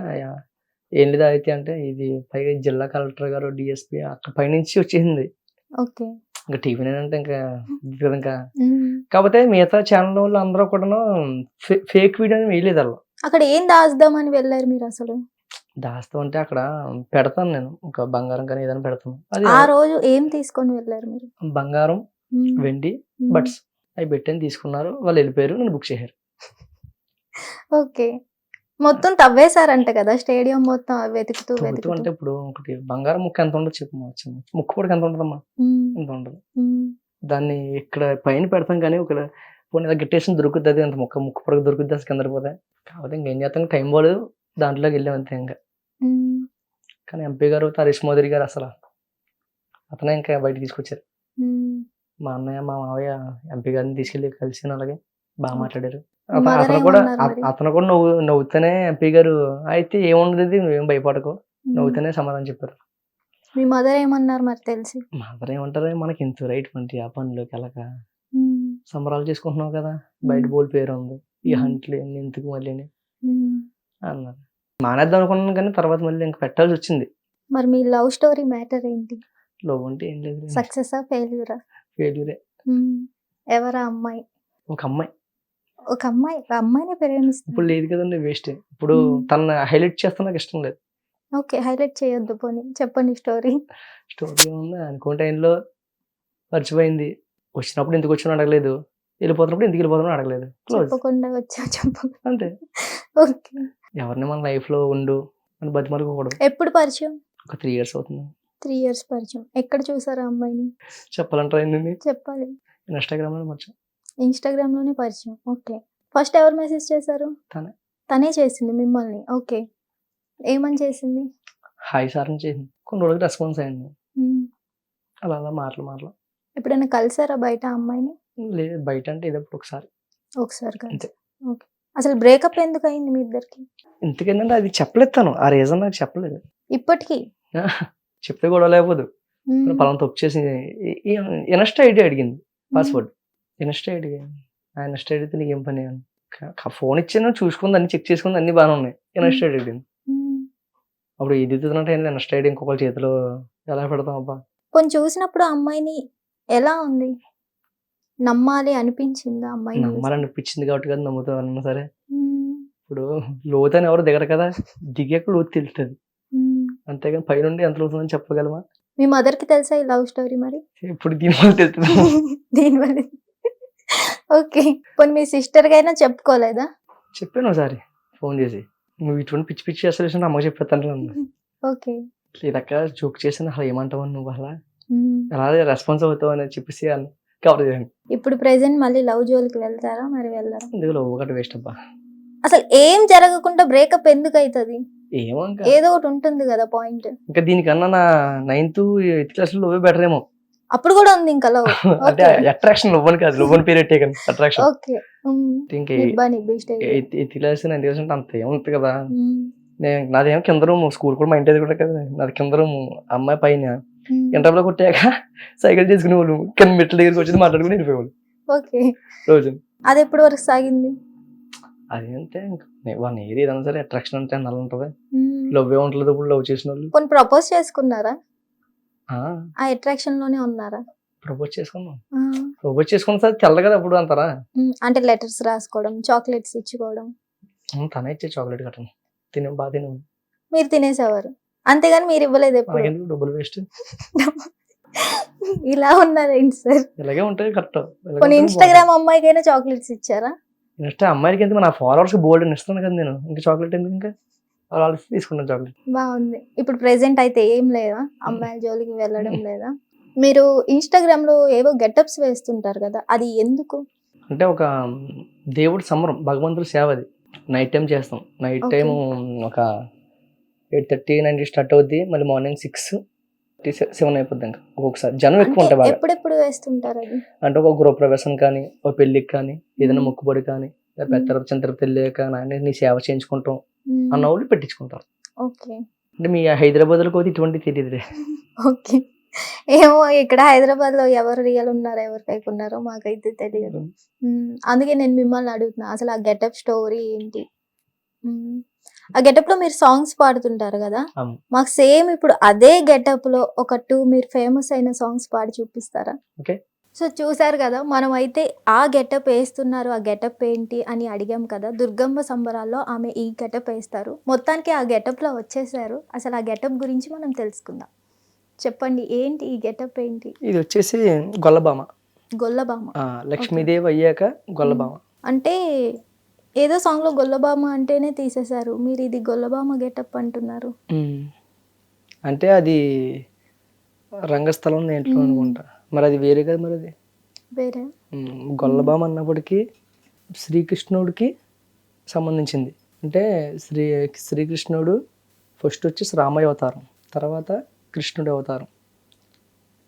ఏం లేదు అయితే అంటే ఇది పైగా జిల్లా కలెక్టర్ గారు DSP అక్కడ పైనుంచి వచ్చేసింది. ఓకే. ఇంకా TV9 అంటే ఇంకా ఇంకా ఉమ్. కాకపోతే మిగతా ఛానల్ వాళ్ళు అందరూ కూడాను ఫేక్ వీడియోని వేయలేదు. వాళ్ళు అక్కడ ఏం దాచుదామని వెళ్ళారు మీరు అసలు? దాస్తాం అంటే అక్కడ పెడతాను నేను ఒక బంగారం కానీ ఏదైనా పెడతాను. అది ఆ రోజు ఏం తీసుకొని వెళ్ళారు మీరు? బంగారం, ఉమ్, వెండి, ఉమ్, బట్స్ అవి పెట్టని తీసుకున్నారు. వాళ్ళు వెళ్ళిపోయారు, నన్ను బుక్ చేశారు. ఓకే. మొత్తం తవ్వేశారంట కదా స్టేడియం మొత్తం వెతుకుతూ తొలుతూ వెతుకుతూ. అంటే ఇప్పుడు ఒకటి బంగారం ముక్క ఎంత ఉండదు చెప్పు ముక్కు కూడా ఎంత ఉంటుందమ్మా, ఉమ్, ఎంత ఉండదు. ఉమ్, దాన్ని ఇక్కడ పైన పెడతాం కానీ ఒక పోనీ ఇలా గిట్టేసిన దొరుకుతుంది, అది అంత ముక్కు పొడకు దొరుకుద్ది అసలు కింద పోతే. కాకపోతే ఇంకేం చేస్తాను, టైం పోలేదు, దాంట్లోకి వెళ్ళాం అంతే ఇంకా. ఉమ్, కానీ MP గారు హరీష్ మోదీ గారు అసలు అతనే ఇంకా బయట తీసుకొచ్చారు. ఉమ్. మా అన్నయ్య మా మావయ్య MP గారిని తీసుకెళ్ళి కలిసి అలాగే బాగా మాట్లాడారు. మీ mother ఏమన్నారు మరి? అతను కూడా నవ్వుతూనే MP గారు అయితే ఏముండదు ఇది, నువ్వేం భయపడకు, నవ్వుతూనే సమాధానం చెప్పారు. మీ మదర్ ఏమన్నారు మరి తెలిసి? మా అందరూ ఏమంటారు, మనకి ఇంత రైట్ వంటి ఆ పనిలోకి వెళ్ళక ఉమ్, సంబరాలు చేసుకుంటున్నావు కదా, బయట బోల్డ్ పేరు ఉంది, ఈ హంట్లు ఎందుకు మళ్ళీ ఉమ్. అన్నారు. మానేద్దాం అనుకున్నాను కానీ తర్వాత మళ్ళీ ఇంకా పెట్టాల్సి వచ్చింది. మరి మీ లవ్ స్టోరీ మ్యాటర్ ఏంటి? లవ్ అంటే ఏం లేదు, సక్సెసా ఫెయిల్యూరా? ఫెయిల్యూరే. ఎవరా అమ్మాయి? ఒక అమ్మాయి ఒక అమ్మాయిని ప్రేమిస్తుంది. ఇప్పుడు లేదు కదండి, వేస్ట్. ఇప్పుడు తన హైలైట్ చేస్తా నాకు ఇష్టం లేదు. ఓకే, హైలైట్ చేయొద్దు, పోనీ చెప్పండి స్టోరీ. స్టోరీ ఏముంది, అనుకున్న టైంలో మర్చిపోయింది. వచ్చినప్పుడు ఎందుకు వచ్చాను అడగలేదు, వెళ్ళిపోతున్నప్పుడు ఎందుకు వెళ్ళిపోతున్నావు అడగలేదు. క్లోజ్ చెప్పకుండా వచ్చా చెప్పకుండా. అంతే. ఓకే. ఎవరిని మన లైఫ్ లో ఉండు అని బతిమలుకోకూడదు. ఎప్పుడు పరిచయం? ఒక 3 years అవుతుంది. 3 years పరిచయం. ఎక్కడ చూసారా అమ్మాయిని? చెప్పాలంటారా ఏంటండి, చెప్పాలి. ఇన్స్టాగ్రామ్ లో మర్చి ఇన్స్టాగ్రామ్ లోనే పరిచయం. ఓకే. ఫస్ట్ ఎవరు మెసేజ్ చేశారు? తనే. తనే చేసింది మిమ్మల్ని. ఓకే. ఏమని చేసింది? హాయ్ సార్ అని చేసింది. కొన్ని రోజులకి రెస్పాన్స్ అయింది. ఉమ్. అలా అలా మాటలు ఎప్పుడైనా కలిసారా బయట ఆ అమ్మాయిని? లేదు, బయట అంటే ఏదప్పుడు ఒకసారి ఒకసారి కలిసి. అంతే. ఓకే. అసలు బ్రేకప్ ఎందుకు అయింది మీ ఇద్దరికి? ఎందుకంటే అది చెప్పలేదు తను, ఆ రీజన్ నాకు చెప్పలేదు. ఇప్పటికీ? చెప్తే గొడవ లేకపోదు. ఉమ్. పలానా తప్పు చేసి ఇన్స్టా ఐడి అడిగింది, పాస్వర్డ్ ఇన్స్టా ఐడి. ఆ ఇన్స్టా ఐడితే నీకేం పని అని ఫోన్ ఇచ్చాను, చూసుకుంది, అన్ని చెక్ చేసుకుంది, అన్ని బాగానే ఉన్నాయి. ఇన్స్టా ఐడి అడిగింది. ఉమ్. అప్పుడు ఇది తిన్నట్టు ఇన్స్టా ఐడి ఇంకొకరి చేతిలో ఎలా పెడతాం అబ్బా. కొన్ని చూసినప్పుడు ఆ అమ్మాయిని ఎలా ఉంది? నమ్మాలి అనిపించిందా అమ్మాయిని చూసి? నమ్మాలనిపించింది కాబట్టి కదా నమ్ముతావు అన్నా సరే. ఉమ్. ఇప్పుడు లోతని ఎవరు దిగరు కదా, దిగాక లోతు తెలుస్తుంది. ఉమ్. అంతేగాని పైనుండి ఎంత లోతుందని చెప్పగలమా? మీ మదర్ కి తెలుసా ఈ లవ్ స్టోరీ మరి? ఇప్పుడు దీనివల్ల తెలుస్తుంది. దీనివల్ల ఓకే. పోనీ మీ సిస్టర్ కైనా చెప్పుకోలేదా? చెప్పాను ఒకసారి ఫోన్ చేసి, నువ్వు ఇటువంటి పిచ్చి పిచ్చి చేసిన అమ్మకి చెప్పేస్తాను అన్న. ఓకే. లేదక్క జోక్ చేసిన అసలు ఏమంటావు నువ్వు, అలా ఉమ్. ఎలా రెస్పాన్స్ అవుతావు అని చెప్పేసి అని కవర్ చేయండి. ఇప్పుడు ప్రెసెంట్ మళ్ళీ లవ్ జోలికి వెళ్తారా మరి వెళ్ళరా? ఇందులో ఒకటి వేస్ట్ అబ్బా. అసలు ఏం జరగకుండా బ్రేకప్ ఎందుకు అవుతుంది? ఏమో ఇంకా ఏదో ఒకటి ఉంటుంది కదా పాయింట్. ఇంకా దీనికన్నా నా 9th 8th క్లాస్ లో బెటర్ ఏమో. అప్పుడు కూడా ఉంది ఇంకా లవ్. అంటే అట్రాక్షన్ లవ్వని కాదు, లవ్వని పీరియడ్ టేకన్ అట్రాక్షన్. ఓకే. ఇంకా నిబ్బాని best. 8th class 9th class అంటే అంత ఏముంటుంది కదా. నాదేమో కింద రూమ్, స్కూల్ కూడా మా ఇంటి కూడా కదా, నాది కింద రూమ్, అమ్మాయి పైన. ఇంటర్లో కొట్టాక సైకిల్ చేసుకునే వాళ్ళు కింద మెట్ల దగ్గరికి వచ్చి మాట్లాడుకుని వెళ్ళిపోయేవాళ్ళు ఓకే. రోజు. అది ఎప్పుడు వరకు సాగింది? అదంతే 1 year ఏదైనా సరే అట్రాక్షన్ అంటే అలా ఉంటుంది. లవ్ ఏ ఉంటుంది ఇప్పుడు లవ్ చేసిన వాళ్ళు. కొన్ని ప్రపోజ్ చేసుకున్నారా? ఆ అట్రాక్షన్ లోనే ఉన్నారా? ప్రపోజ్ చేసుకున్నాం. ప్రపోజ్ చేసుకున్న సార్ తెల్ల కదా అప్పుడు అంటారా. అంటే లెటర్స్ రాసుకోవడం, చాక్లెట్స్ ఇచ్చుకోవడం. తనే ఇచ్చే చాక్లెట్ కట్టను బాగా తినే. మీరు తినేసేవారు అంతేగాని మీరు ఇవ్వలేదు ఎప్పుడు? మనకెందుకు డబ్బులు వేస్ట్. ఇలా ఉన్నారేంటి సార్? ఇలాగే ఉంటాయి కరెక్ట్. కొన్ని ఇన్స్టాగ్రామ్ అమ్మాయికైనా చాక్లెట్స్ ఇచ్చారా? నెక్స్ట్ అమ్మాయికి ఎంత, నా ఫాలోవర్స్ బోల్డ్ ఇస్తాను కదా నేను, ఇంకా చాక్లెట్ ఎందుకు, ఇంకా వాళ్ళు తీసుకున్నాను చాక్లెట్. బాగుంది. ఇప్పుడు ప్రెసెంట్ అయితే ఏం లేదా, అమ్మాయిల జోలికి వెళ్ళడం లేదా? మీరు ఇన్స్టాగ్రామ్ లో ఏవో గెటప్స్ వేస్తుంటారు కదా, అది ఎందుకు? అంటే ఒక దేవుడి సంబరం, భగవంతుడి సేవ అది. నైట్ టైం చేస్తాం. నైట్ టైం ఒక 8:30 9 స్టార్ట్ అవుద్ది, మళ్ళీ మార్నింగ్ 6-7 అయిపోద్ది. ఇంకా ఒక్కొక్కసారి జనం ఎక్కువ ఉంటాయి బాగా. ఎప్పుడెప్పుడు వేస్తుంటారు అది? అంటే ఒక గృహప్రవేశం కానీ, ఒక పెళ్లికి కానీ, ఏదైనా మొక్కుబడి కానీ, పెద్ద చిన్న పెళ్ళి కానీ నీ సేవ చేయించుకుంటాం అన్న వాళ్ళు పెట్టించుకుంటారు. ఓకే. అంటే మీ హైదరాబాద్ లో పోతే ఇటువంటి తెలియదు. ఓకే. ఏమో ఇక్కడ హైదరాబాద్ లో ఎవరు రియల్ ఉన్నారో ఎవరు ఫేక్ ఉన్నారో మాకైతే తెలియదు. అందుకే నేను మిమ్మల్ని అడుగుతున్నా, అసలు ఆ గెటప్ స్టోరీ ఏంటి? ఆ గెటప్ లో మీరు సాంగ్స్ పాడుతుంటారు కదా, మాకు సేమ్ ఇప్పుడు అదే గెటప్ లో ఒక 2 మీరు ఫేమస్ అయిన సాంగ్స్ పాడి చూపిస్తారా? ఓకే. సో చూసారు కదా, మనం అయితే ఆ గెటప్ వేస్తున్నారు, ఆ గెటప్ ఏంటి అని అడిగాం కదా. దుర్గమ్మ సంబరాల్లో ఆమె ఈ గెటప్ వేస్తారు. మొత్తానికి ఆ గెటప్ లో వచ్చేసారు. అసలు ఆ గెటప్ గురించి మనం తెలుసుకుందాం. చెప్పండి, ఏంటి ఈ గెటప్ ఏంటి? ఇది వచ్చేసి గొల్లబామ. గొల్లబామ. లక్ష్మీదేవి అయ్యాక గొల్లబామ. అంటే ఏదో సాంగ్ లో గొల్లబామ అంటేనే తీసేశారు, మీరు ఇది గొల్లబామ గెటప్ అంటున్నారు. అంటే అది రంగస్థలం నేంట్లో అనుకుంటా, మరి అది వేరే కదా. మరి అది వేరే. గొల్లబామ అన్నప్పటికీ శ్రీకృష్ణుడికి సంబంధించింది. అంటే శ్రీకృష్ణుడు ఫస్ట్ వచ్చేసి రామయ్య అవతారం, తర్వాత కృష్ణుడి అవతారం,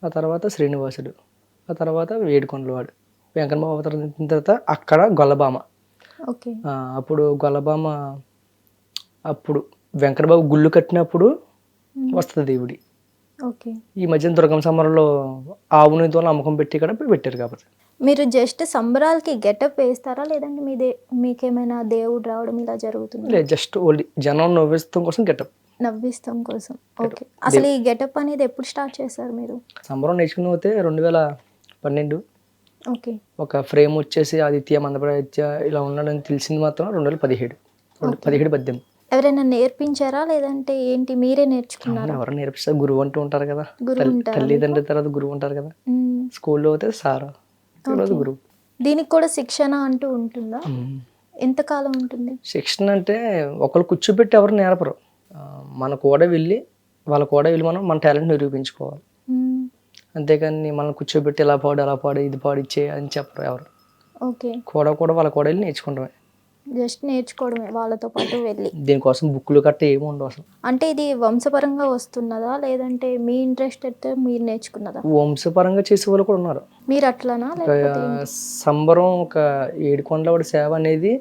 ఆ తర్వాత శ్రీనివాసుడు, ఆ తర్వాత వేడుకొండలవాడు, వెంకటబాబు అవతారం అయిన తర్వాత అక్కడ గొల్లబామ. ఓకే. అప్పుడు గొల్లబామ, అప్పుడు వెంకటబాబు గుళ్ళు కట్టినప్పుడు వస్తుంది దేవుడి. ఓకే. ఈ మధ్యన దుర్గమ్మ సంబరంలో ఆవునితో నమ్మకం పెట్టి ఇక్కడ పెట్టారు. కాబట్టి మీరు జస్ట్ సంబరాలకి గెటప్ వేస్తారా, లేదంటే మీకేమైనా దేవుడు రావడం ఇలా జరుగుతుంది? లేదు, జస్ట్ ఓన్లీ జనం నవ్విస్తాం కోసం గెటప్. నవ్విస్తాం కోసం. ఓకే. అసలు ఈ గెటప్ అనేది ఎప్పుడు స్టార్ట్ చేశారు మీరు? సంబరం నేర్చుకుని పోతే 2012. ఓకే. ఒక ఫ్రేమ్ వచ్చేసి ఆదిత్య మందప్రాదిత్య ఇలా ఉన్నాడని తెలిసింది మాత్రం 2017 18. ఎవరైనా నేర్పించారా, లేదంటే ఏంటి మీరే నేర్చుకున్నారా? ఎవరు నేర్పిస్తారు, గురువు అంటూ ఉంటారు కదా, తల్లిదండ్రుల తర్వాత గురువు ఉంటారు కదా. స్కూల్లో అయితే సార్, గురువు. దీనికి కూడా శిక్షణ అంటూ ఉంటుందా? ఎంతకాలం ఉంటుంది శిక్షణ? అంటే ఒకళ్ళు కూర్చోబెట్టి ఎవరు నేర్పరు, మన కూడా వెళ్ళి మనం మన టాలెంట్ నిరూపించుకోవాలి. అంతేకాని మనం కూర్చోబెట్టి ఇలా పాడు అలా పాడు ఇది పాడు ఇచ్చే అని చెప్పరు ఎవరు. ఓకే. కూడా వాళ్ళ కూడా వెళ్ళి నేర్చుకుంటామే. జస్ట్ నేర్చుకోవడమే వాళ్ళతో పాటు వెళ్ళి. దీనికోసం బుక్లు గట్ట ఏమి ఉండవు అసలు. అంటే ఇది వంశపరంగా వస్తున్నదా లేదంటే మీ ఇంట్రెస్ట్ అయితే మీరు నేర్చుకున్నదా? వంశపరంగా చేసే వాళ్ళు కూడా ఉన్నారు. మీరు అట్లనా ఒక లేకపోతే ఏంటి? సంబరం, ఒక ఏడుకొండలవాడి సేవ అనేది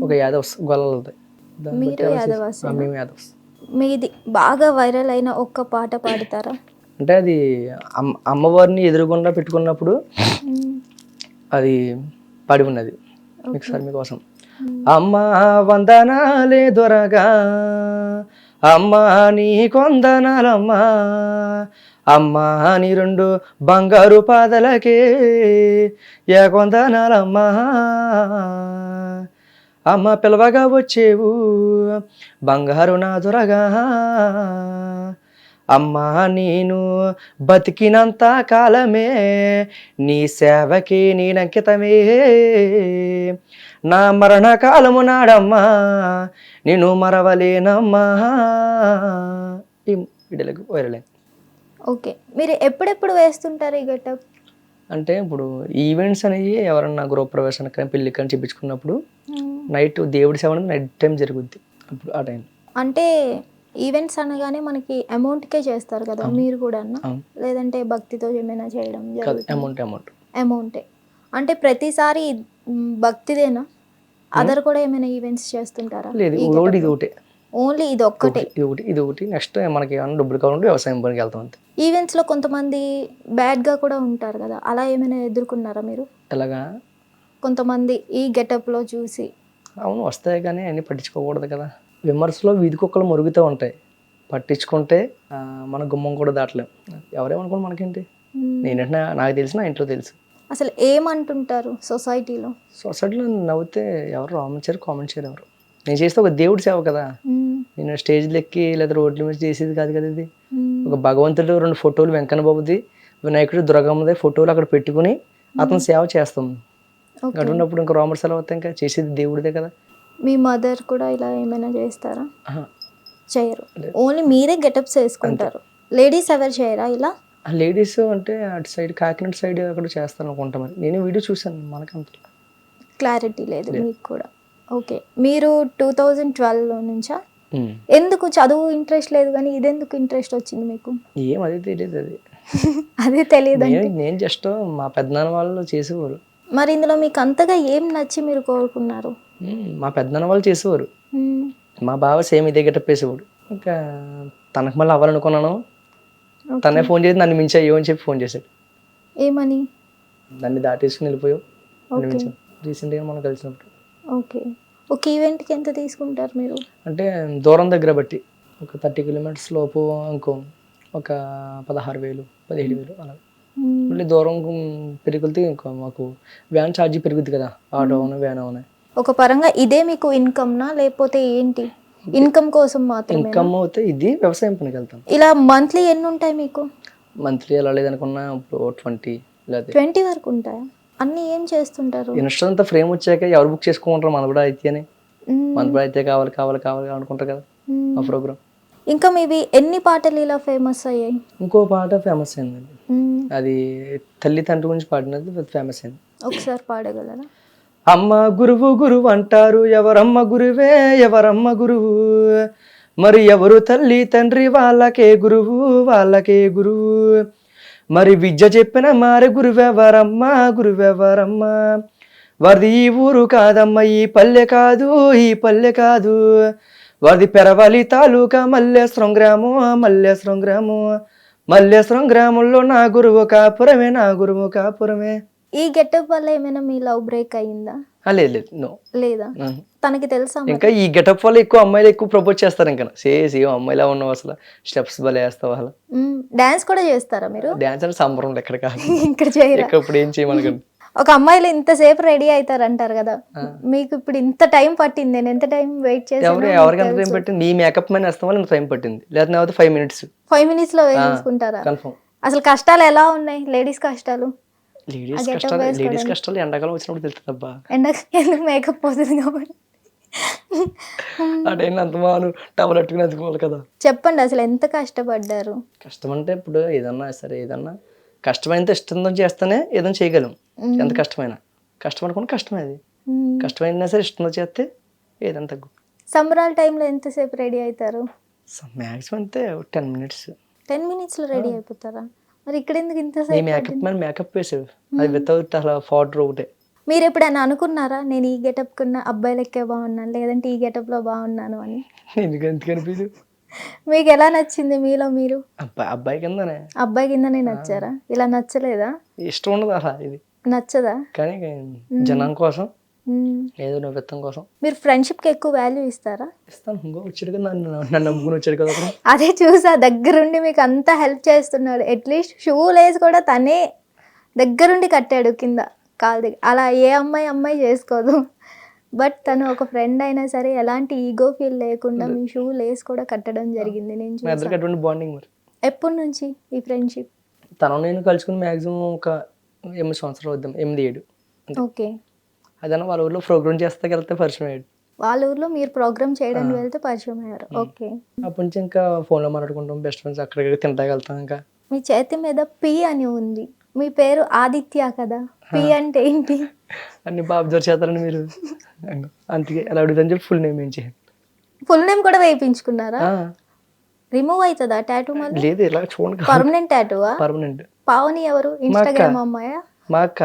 ఒక యాదవ్స్ గొల్లలది. దాన్ని మీరు బట్టి అలా చేసి- యాదవాసేనా? మేము యాదవ్స్. మీది బాగా వైరల్ అయిన ఒక్క పాట పాడతారా? అంటే అది అమ్మవారిని ఎదురుగుండా పెట్టుకున్నప్పుడు అది పడి ఉన్నది. మీకు సార్ మీకోసం. అమ్మా వందనాలే దొరగా, అమ్మా నీ కొందనాలమ్మా, అమ్మా నీ రెండు బంగారు పాదలకే ఏ కొందనాలమ్మా, అమ్మ పిలవగా వచ్చేవు బంగారు నా దొరగా, అమ్మా నేను బతికినంత కాలమే నీ సేవకి నేనంకితమే, నా మరణ కాలము నాడమ్మా నేను మరవలేనమ్మా. ఈ వీడియోలకు వైరల్ అయింది. ఓకే, మీరు ఎప్పుడెప్పుడు వేస్తుంటారు ఈ గెటప్? అంటే ఇప్పుడు ఈవెంట్స్ అనేవి ఎవరన్నా గృహప్రవేశానికి కానీ పెళ్ళికి కానీ చెప్పించుకున్నప్పుడు నైట్ దేవుడి సేవ అనేది నైట్ టైం జరుగుద్ది. అప్పుడు ఆ టైం అంటే ఈవెంట్స్ అనగానే మనకి అమౌంట్కే చేస్తారు కదా, మీరు కూడా లేదంటే భక్తితో ఏమైనా చేయడం కాదు, అమౌంట్ అమౌంటే. అంటే ప్రతిసారి భక్తిదేనా? అదర్ కూడా ఏమైనా ఈవెంట్స్ చేస్తుంటారా? లేదు, ఇది ఒకటే, ఓన్లీ ఇది ఒక్కటే. ఇది ఒకటి. నెక్స్ట్ మనకి ఏమైనా డబ్బులు కావాలంటే వ్యవసాయం పనికి వెళ్తాం అంతే. ఈవెంట్స్ లో కొంతమంది బ్యాడ్ గా కూడా ఉంటారు కదా, అలా ఏమైనా ఎదుర్కొన్నారా మీరు? ఎలాగా? కొంతమంది ఈ గెటప్ లో చూసి. అవును, వస్తాయి కానీ అన్ని పట్టించుకోకూడదు కదా. విమర్శలో వీధి కుక్కలు మరుగుతూ ఉంటాయి, పట్టించుకుంటే మన గుమ్మం కూడా దాటలేం. ఎవరేమనుకోండి మనకేంటి. నేనంటే నాకు తెలిసి నా ఇంట్లో తెలుసు. అసలు ఏమంటుంటారు సొసైటీలో? సొసైటీలో నవ్వుతే ఎవరు కామెంట్ చేయరు, కామెంట్ చేయరు ఎవరు. నేను చేస్తే ఒక దేవుడి సేవ కదా, నేను స్టేజ్లు ఎక్కి లేదా రోడ్ల మీద చేసేది కాదు కదా. ఇది ఒక భగవంతుడు 2 ఫోటోలు, వెంకన్న బాబుది, వినాయకుడు, దుర్గమ్మది ఫోటోలు అక్కడ పెట్టుకుని అతను సేవ చేస్తాం. అటున్నప్పుడు ఇంకా రామర్ సెలవు అవుతాయి, ఇంకా చేసేది దేవుడిదే కదా. మీ మదర్ కూడా ఇలా ఏమైనా చేస్తారా? చేయరు, ఓన్లీ మీరే గెటప్స్ వేసుకుంటారు. లేడీస్ ఎవరు చేయరా ఇలా? లేడీస్ అంటే అటు సైడ్ కాకినాడ సైడ్ అక్కడ చేస్తాను అనుకుంటా. మరి నేను వీడియో చూసాను, మనకంత క్లారిటీ లేదు మీకు కూడా. ఓకే, మీరు 2012 నుంచా? ఎందుకు చదువు ఇంట్రెస్ట్ లేదు కానీ ఇదెందుకు ఇంట్రెస్ట్ వచ్చింది మీకు? ఏం అదే తెలియదు. అది అదే తెలియదు. నేను జస్ట్ మా పెద్దనాన్న వాళ్ళు చేసేవారు. మరి ఇందులో మీకు అంతగా ఏం నచ్చి మీరు కోరుకున్నారు? మా పెద్దనాన్న వాళ్ళు చేసేవారు. మా బావ సేమ్ ఇదే గెటప్ వేసేవాడు. ఇంకా తనకు మళ్ళీ అవ్వాలనుకున్నాను. తనే ఫోన్ చేసి నన్ను మించాయో అని చెప్పి ఫోన్ చేశాడు. ఏమని? దాన్ని దాటేసుకుని వెళ్ళిపోయావు అని మించాను. రీసెంట్గా మనం కలిసినప్పుడు. ఓకే, ఒక ఈవెంట్కి ఎంత తీసుకుంటారు మీరు? అంటే దూరం దగ్గర బట్టి ఒక 30 కిలోమీటర్స్ లోపు ఇంకో ఒక 16,000, 17,000 అలా. మళ్ళీ దూరం పెరుగుతుంది ఇంకా మాకు వ్యాన్ ఛార్జీ పెరుగుద్ది కదా, ఆటో అవునా వ్యాన్ అవునా. ఒక పరంగా ఇదే మీకు ఇన్కమ్నా లేకపోతే ఏంటి? ఇన్కమ్ కోసం మాత్రమే? ఇన్కమ్ అయితే ఇది వ్యవసాయం పనికి వెళ్తాం. ఇలా మంత్లీ ఎన్ని ఉంటాయి మీకు? మంత్లీ ఎలా లేదనుకున్నా ఇప్పుడు 20 లేదా 20 వరకు ఉంటాయా? అన్ని ఏం చేస్తుంటారు? ఇన్స్టా అంతా ఫ్రేమ్ వచ్చాక ఎవరు బుక్ చేసుకుంటారు? మన కూడా అయితే అని, మన కూడా అయితే కావాలి కావాలి కావాలి అనుకుంటారు కదా ఆ ప్రోగ్రామ్. ఇంకా మీవి ఎన్ని పాటలు ఇలా ఫేమస్ అయ్యాయి? ఇంకో పాట ఫేమస్ అయిందండి, అది తల్లి తండ్రి గురించి పాడినది ఫేమస్ అయింది. ఒకసారి పాడగలరా? అమ్మ గురువు గురువు అంటారు, ఎవరమ్మ గురువే ఎవరమ్మ గురువు, మరి ఎవరు తల్లి తండ్రి వాళ్ళకే గురువు వాళ్ళకే గురువు, మరి విద్య చెప్పిన మారి గురువెవరమ్మ గురువెవరమ్మ, వారిది ఈ ఊరు కాదమ్మ ఈ పల్లె కాదు ఈ పల్లె కాదు, వారిది పెరవలి తాలూకా మల్లేశ్వరం గ్రామం మల్లేశ్వరం గ్రామం, మల్లేశ్వరం గ్రామంలో నా గురువు కాపురమే నా గురువు కాపురమే. ఈ గెటప్ వల్ల ఏమైనా మీ లవ్ బ్రేక్ అయ్యిందా? లేదు లేదు, నో. లేదా? తనకి తెలుసా? ఇంకా ఈ గెటప్ వల్ల ఎక్కువ అమ్మాయిలు ఎక్కువ ప్రపోజ్ చేస్తారు. ఇంకా సేమ్ అమ్మాయిలా ఉన్నావు, అసలు స్టెప్స్ భలే వేస్తావు, అసలు డాన్స్ కూడా చేస్తారా మీరు? డాన్స్ అంటే సంబరం ఎక్కడ కాదు, ఇక్కడ చేయరా? ఇప్పుడు ఏం చేయమనకండి. ఒక అమ్మాయిలు ఇంతసేపు రెడీ అవుతారు అంటారు కదా, మీకు ఇప్పుడు ఇంత టైం పట్టింది? నేను ఎంత టైం వెయిట్ చేశాను? ఎవరికి ఎంత టైం పట్టింది? నీ మేకప్ మైన వేస్తాం వల్ల టైం పట్టింది, లేకపోతే 5 minutes. 5 minutes లో వేసుకుంటారా? కన్ఫర్మ్. అసలు కష్టాలు ఎలా ఉన్నాయి లేడీస్ కష్టాలు? లేడీస్ కష్టాలు ఎండాకాలం వచ్చినప్పుడు తెలుస్తుంది అబ్బా. ఎందుకు మేకప్ పోతుంది కాబట్టి. అంటే అంత మాను టవల్ పెట్టుకుని అందుకోవాలి కదా. చెప్పండి అసలు ఎంత కష్టపడ్డారు? కష్టం అంటే ఇప్పుడు ఏదన్నా సరే, ఏదన్నా కష్టమైతే ఇష్టంతో చేస్తేనే ఏదైనా చేయగలం. ఎంత కష్టమైనా కష్టం అనుకోండి, కష్టమే అది. కష్టమైనా సరే ఇష్టంతో చేస్తే ఏదైనా తగ్గు. సంబరాల టైంలో ఎంతసేపు రెడీ అవుతారు? మ్యాక్సిమం అంతే 10 minutes. 10 minutes ready అయిపోతారా? మరి ఇక్కడ ఎందుకు నీ ఇంతసేపు మేకప్ పట్టింది? మీద మేకప్ వేసావు, అది వితౌట్ అసలు పౌడర్ ఒకటే. మీరు ఎప్పుడైనా అనుకున్నారా నేను ఈ గెటప్ కున్న అబ్బాయి లెక్కే బాగున్నాను లేదంటే ఈ గెటప్ లో బాగున్నాను అని? ఎందుకు ఎంత కనిపించు మీకు ఎలా నచ్చింది మీలో మీరు? అబ్బాయి కిందనే అబ్బాయి కిందనే నచ్చారా? ఇలా నచ్చలేదా? ఇష్టం ఉండదు అసలు ఇది, నచ్చదా? కానీ జనం కోసం మ్మ్. ఏదో నవ్విత్తం కోసం మీరు ఫ్రెండ్షిప్ కి ఎక్కువ వాల్యూ ఇస్తారా? ఇస్తాను. ఇంకో వచ్చాడు కదా, నన్ను నమ్ముకుని వచ్చాడు కదా అతను. అదే చూసా, దగ్గరుండి మీకు అంతా హెల్ప్ చేస్తున్నాడు. అట్లీస్ట్ షూ లేస్ కూడా తనే దగ్గరుండి కట్టాడు కింద కాలు దగ్గర. అలా ఏ అమ్మాయి చేసుకోదు. బట్ తను ఒక ఫ్రెండ్ అయినా సరే ఎలాంటి ఈగో ఫీల్ లేకుండా మీ షూ లేస్ కూడా కట్టడం జరిగింది. నేను మా ఇద్దరికి చూసా. అటువంటి బాండింగ్. మరి ఎప్పటి నుంచి ఈ ఫ్రెండ్షిప్? తను నేను కలుసుకుని మ్యాక్సిమం ఒక 8 సంవత్సరాలు వద్దాం, 8-7. ఓకే. అదన్నా వాళ్ళ ఊర్లో ప్రోగ్రామ్ చేస్తాకి వెళ్తే పరిచయం అయ్యాడు. వాళ్ళ ఊర్లో మీరు ప్రోగ్రామ్ చేయడానికి వెళ్తే పరిచయం అయ్యారు. ఓకే. అప్పటి నుంచి ఇంకా ఫోన్లో మాట్లాడుకుంటాం, బెస్ట్ ఫ్రెండ్స్. అక్కడికి తింటాకి వెళ్తాం. ఇంకా మీ చేతి మీద పి అని ఉంది, మీ పేరు ఆదిత్య కదా, పి అంటే ఏంటి? అన్ని బాగా అబ్జర్వ్ చేస్తారండి మీరు. అందుకే అలా అడుగుతాను చెప్పి ఫుల్ నేమ్ ఏం చేయండి. ఫుల్ నేమ్ కూడా వేయించుకున్నారా? రిమూవ్ అవుతుందా టాటూ మళ్ళీ? లేదు, ఇలా చూడండి. పర్మనెంట్ టాటూవా? పర్మనెంట్. పావని ఎవరు? ఇన్స్టాగ్రామ్ అమ్మాయా? మా అక్క.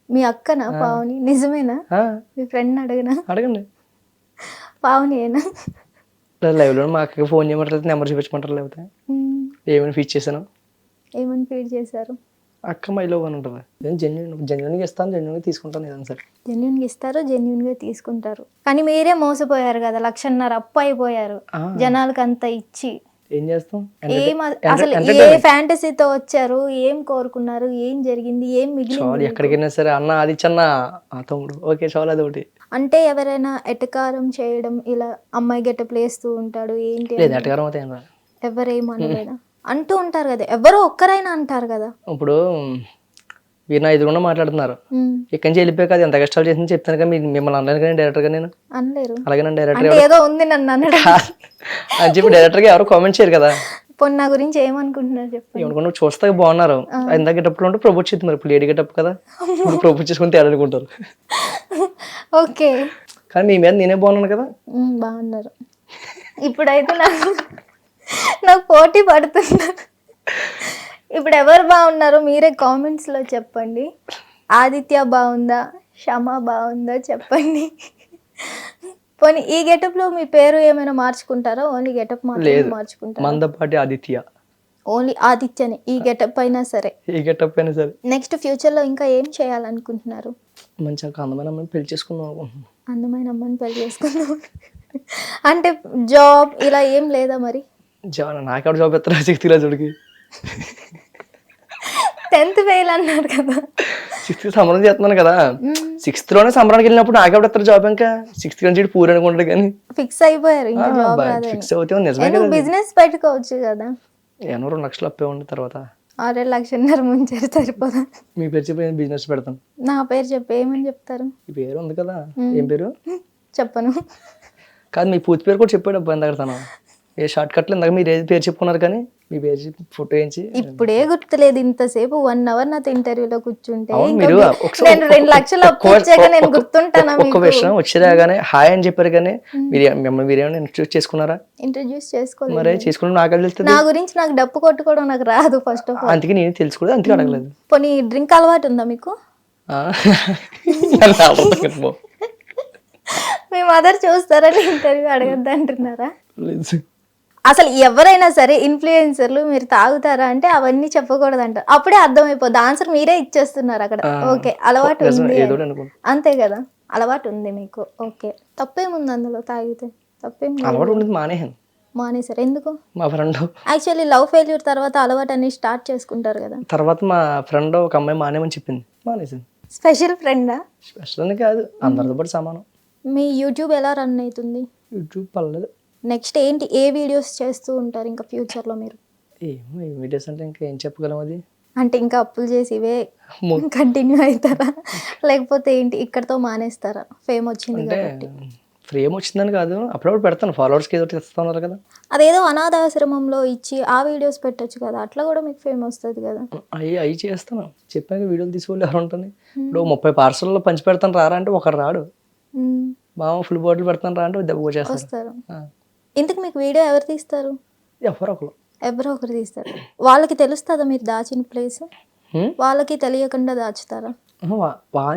మీ అక్కనా పావని? నిజమేనా? ఆ, మీ ఫ్రెండ్ అడగనా? అడగండి. పావని ఏనా? లైవ్లో మా అక్కకి ఫోన్ చేయమంటారు, నెంబర్ చూపించమంటారు, లేకపోతే ఏమైనా ఫీచ్ చేశాను. ఏమని ఫీడ్ చేశారు? అక్క మైలో అని ఉంటుంది. నేను జెన్యున్గా ఇస్తాను, జెన్యున్గా తీసుకుంటాను ఏదైనా సరే. జెన్యున్గా ఇస్తారు, జెన్యున్గా తీసుకుంటారు. కానీ మీరే మోసపోయారు కదా, 1,50,000 అప్పు అయిపోయారు జనాలకు అంత ఇచ్చి. ఏం చేస్తాం? ఏం అసలు ఏ ఫ్యాంటసీతో వచ్చారు, ఏం కోరుకున్నారు, ఏం జరిగింది, ఏం చాలు, మిగిలింది? ఎక్కడికైనా సరే అన్న ఆదిత్యన్న తమ్ముడు ఓకే చాలు, అది ఒకటి. అంటే ఎవరైనా ఎటకారం చేయడం, ఇలా అమ్మాయి గెటప్ వేస్తూ ఉంటాడు ఏంటి లేదు, ఎటకారం అయితే ఏం రాదు. ఎవరేమనలేదా? అంటూ ఉంటారు కదా, ఎవరో ఒక్కరైనా అంటారు కదా. ఇప్పుడు మీరు నా ఎదురుకుండా మాట్లాడుతున్నారు, ఉమ్, ఇక్కడి నుంచి వెళ్ళిపోయాక అది ఎంత కష్టాలు చేసింది చెప్తాను కదా. మిమ్మల్ని అనలేదు కానీ డైరెక్టర్గా నేను. అనలేరు. అలాగే నన్ను డైరెక్టర్ అంటే ఏదో ఉంది నన్ను అనడం అని చెప్పి డైరెక్టర్గా ఎవరు కామెంట్ చేయరు కదా. పోనీ నా గురించి ఏమనుకుంటున్నారు చెప్పండి. ఏమనుకున్నా చూస్తే బాగున్నారు, ఇందాక గెటప్లో ఉంటే ప్రపోజ్ చేస్తుంది. మరి ఇప్పుడు లేడీ గెటప్ కదా, ఇప్పుడు ప్రపోజ్ చేసుకుని తేడా అనుకుంటారు. ఓకే. కానీ మీ మీద నేనే బాగున్నాను కదా. బాగున్నారు. ఇప్పుడైతే నాకు పోటీ పడుతున్నారు. ఇప్పుడు ఎవరు బాగున్నారో మీరే కామెంట్స్ లో చెప్పండి. ఆదిత్య బాగుందా, షమ బాగుందా చెప్పండి. పోనీ ఈ గెటప్ లో మీ పేరు ఏమైనా మార్చుకుంటారా? ఓన్లీ గెటప్ మాత్రమే మార్చుకుంటారా? మందపాటి ఆదిత్య. ఓన్లీ ఆదిత్యనే ఈ గెటప్ అయినా సరే? ఈ గెటప్ అయినా సరే. నెక్స్ట్ ఫ్యూచర్ లో ఇంకా ఏం చేయాలనుకుంటున్నారు? మంచిగా అందమైన అమ్మాయిని పెళ్లి చేసుకుందాం అనుకుంటున్నాను. అందమైన అమ్మని పెళ్లి చేసుకుందాం అంటే జాబ్ ఇలా ఏం లేదా మరి? నాకెవడ జాబ్ ఎత్తారా 6th క్లాస్ 10th ఫెయిల్ అన్నారు కదా. 6th సంబరం చేస్తున్నాను కదా. 6th లోనే సంబరానికి వెళ్ళినప్పుడు నాకెవడ ఎత్తారు జాబ్? ఇంకా 6th నుంచి పూర్ అనుకుంటారు కానీ ఫిక్స్ అయిపోయారు ఇంకా జాబ్ రాదని. ఫిక్స్ అవుతే నిజమే నువ్వు కదా. బిజినెస్ పెట్టుకోవచ్చు కదా. 2 లక్షలు అప్పే ఉండి తర్వాత 6 లక్షన్నర ముంచారు సరిపోదా? మీ పేరు చెప్పి బిజినెస్ పెడతాను. నా పేరు చెప్పి ఏమని చెప్తారు? ఈ పేరు ఉంది కదా, ఏం పేరు చెప్పను. కాదు, మీ పూర్తి పేరు కూడా చెప్పాడు అబ్బాయి ఇందాక తను. ఏ షార్ట్ కట్లు ఇందాక మీరు ఏది పేరు చెప్పుకున్నారు కానీ మీ పేరు చెప్పి ఫోటో వేయించి. ఇప్పుడే గుర్తులేదు, ఇంతసేపు 1 అవర్ నాతో ఇంటర్వ్యూలో కూర్చుంటే అవును, ఇంకా మీరు నేను 2 లక్షలు అప్పు ఇచ్చాక నేను గుర్తుంటానా? ఒక్క విషయం వచ్చేదాగానే హాయ్ అని చెప్పారు కానీ మిమ్మల్ని మీరేమైనా ఇంట్రడ్యూస్ చేసుకున్నారా? ఇంట్రడ్యూస్ చేసుకోలేదు. మరే చేసుకుని నాకు తెలుస్తుంది. నా గురించి నాకు డప్పు కొట్టుకోవడం నాకు రాదు ఫస్ట్ ఆఫ్ ఆల్. అందుకే నేను తెలుసుకోలేదు, అందుకే అడగలేదు. పోనీ డ్రింక్ అలవాటు ఉందా మీకు? మీ మదర్ చూస్తారని ఇంటర్వ్యూ అడగద్దు అంటున్నారా? అసలు ఎవరైనా సరే ఇన్ఫ్లుయెన్సర్లు మీరు తాగుతారా అంటే అవన్నీ చెప్పకూడదు అంటారు. అప్పుడే అర్థమైపోద్ది. ఆన్సర్ మీరే ఇచ్చేస్తున్నారు అక్కడ. ఓకే, అలవాటు ఉంది అంతే కదా, అలవాటు ఉంది మీకు. ఓకే, తప్పేముంది అందులో? తాగితే తప్పేం అలవాటు ఉండదు, మానేహాను. మానేసారు ఎందుకు? మా ఫ్రెండ్ యాక్చువల్లీ లవ్ ఫెయిల్యూర్ తర్వాత అలవాటు అన్ని స్టార్ట్ చేసుకుంటారు కదా. తర్వాత మా ఫ్రెండ్ ఒక అమ్మాయి మానేమని చెప్పింది, మానేసింది. స్పెషల్ ఫ్రెండా? స్పెషల్ అని కాదు, అందరితో పాటు సమానం. మీ యూట్యూబ్ ఎలా రన్ అవుతుంది? యూట్యూబ్ పర్లేదు. నెక్స్ట్ ఏంటి, ఏ వీడియోస్ చేస్తూ ఉంటారు ఇంకా ఫ్యూచర్లో మీరు? ఏమో ఈ వీడియోస్ అంటే ఇంకా ఏం చెప్పగలం. అది అంటే ఇంకా అప్పులు చేసి ఇవే కంటిన్యూ అవుతారా లేకపోతే ఏంటి ఇక్కడతో మానేస్తారా? ఫేమ్ వచ్చింది కాబట్టి. ఫ్రేమ్ వచ్చిందని కాదు, అప్పుడప్పుడు పెడతాను, ఫాలోవర్స్కి ఏదో ఇస్తున్నారు కదా. అదేదో అనాథాశ్రమంలో ఇచ్చి ఆ వీడియోస్ పెట్టొచ్చు కదా, అట్లా కూడా మీకు ఫేమ్ వస్తుంది కదా. అవి చేస్తాను, చెప్పాక వీడియోలు తీసుకోవాలి ఎవరు ఉంటుంది. ఇప్పుడు 30 పార్సల్లో పంచి పెడతాను రారా అంటే ఒకరు రాడు. మామ ఫుల్ బాటిల్ పెడతాను రా అంటే దెబ్బ వచ్చేస్తారు. వస్తారు. ఆ. ఇంతకు మీకు వీడియో ఎవరు తీస్తారు? ఎవరో ఒకరు. ఎవరో ఒకరు తీస్తారు. వాళ్ళకి తెలుస్తుందా మీరు దాచిన ప్లేస్? వాళ్ళకి తెలియకుండా దాచుతారా?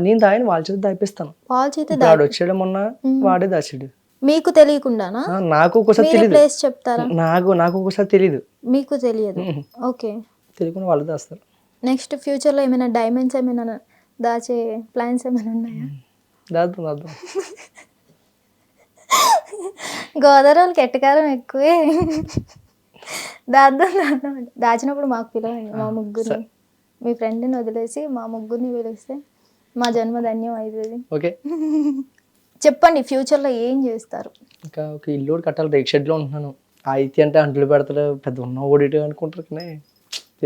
నేను దాయని వాళ్ళ చేత దాపిస్తాను. వాళ్ళ చేత వాడు వచ్చాడు మొన్న, వాడే దాచాడు. మీకు తెలియకుండానా? నాకు ఒక్కోసారి మీరు తెలియదు. ప్లేస్ చెప్తారా? నాకు ఒక్కోసారి తెలియదు. మీకు తెలియదు. ఓకే. తెలియకుండా వాళ్ళు దాస్తారు. నెక్స్ట్ ఫ్యూచర్లో ఏమైనా డైమండ్స్ ఏమైనా దాచే ప్లాన్స్ ఏమైనా ఉన్నాయా? దాద్దాం. గోదావరికి ఎట్టకారం ఎక్కువే. దాద్దాం దాచినప్పుడు మాకు పిలవండి, మా ముగ్గురిని. మీ ఫ్రెండ్ని వదిలేసి మా ముగ్గురిని పిలిస్తే మా జన్మ ధన్యం అవుతుంది. ఓకే. చెప్పండి, ఫ్యూచర్లో ఏం చేస్తారు? ఇంకా ఒక ఇల్లు కట్టాలి. రేక్ షెడ్లో ఉంటున్నాను. అయితే అంటే అంట్లు పెడతాడు, పెద్ద ఉన్న ఓడిటి అనుకుంటారు కానీ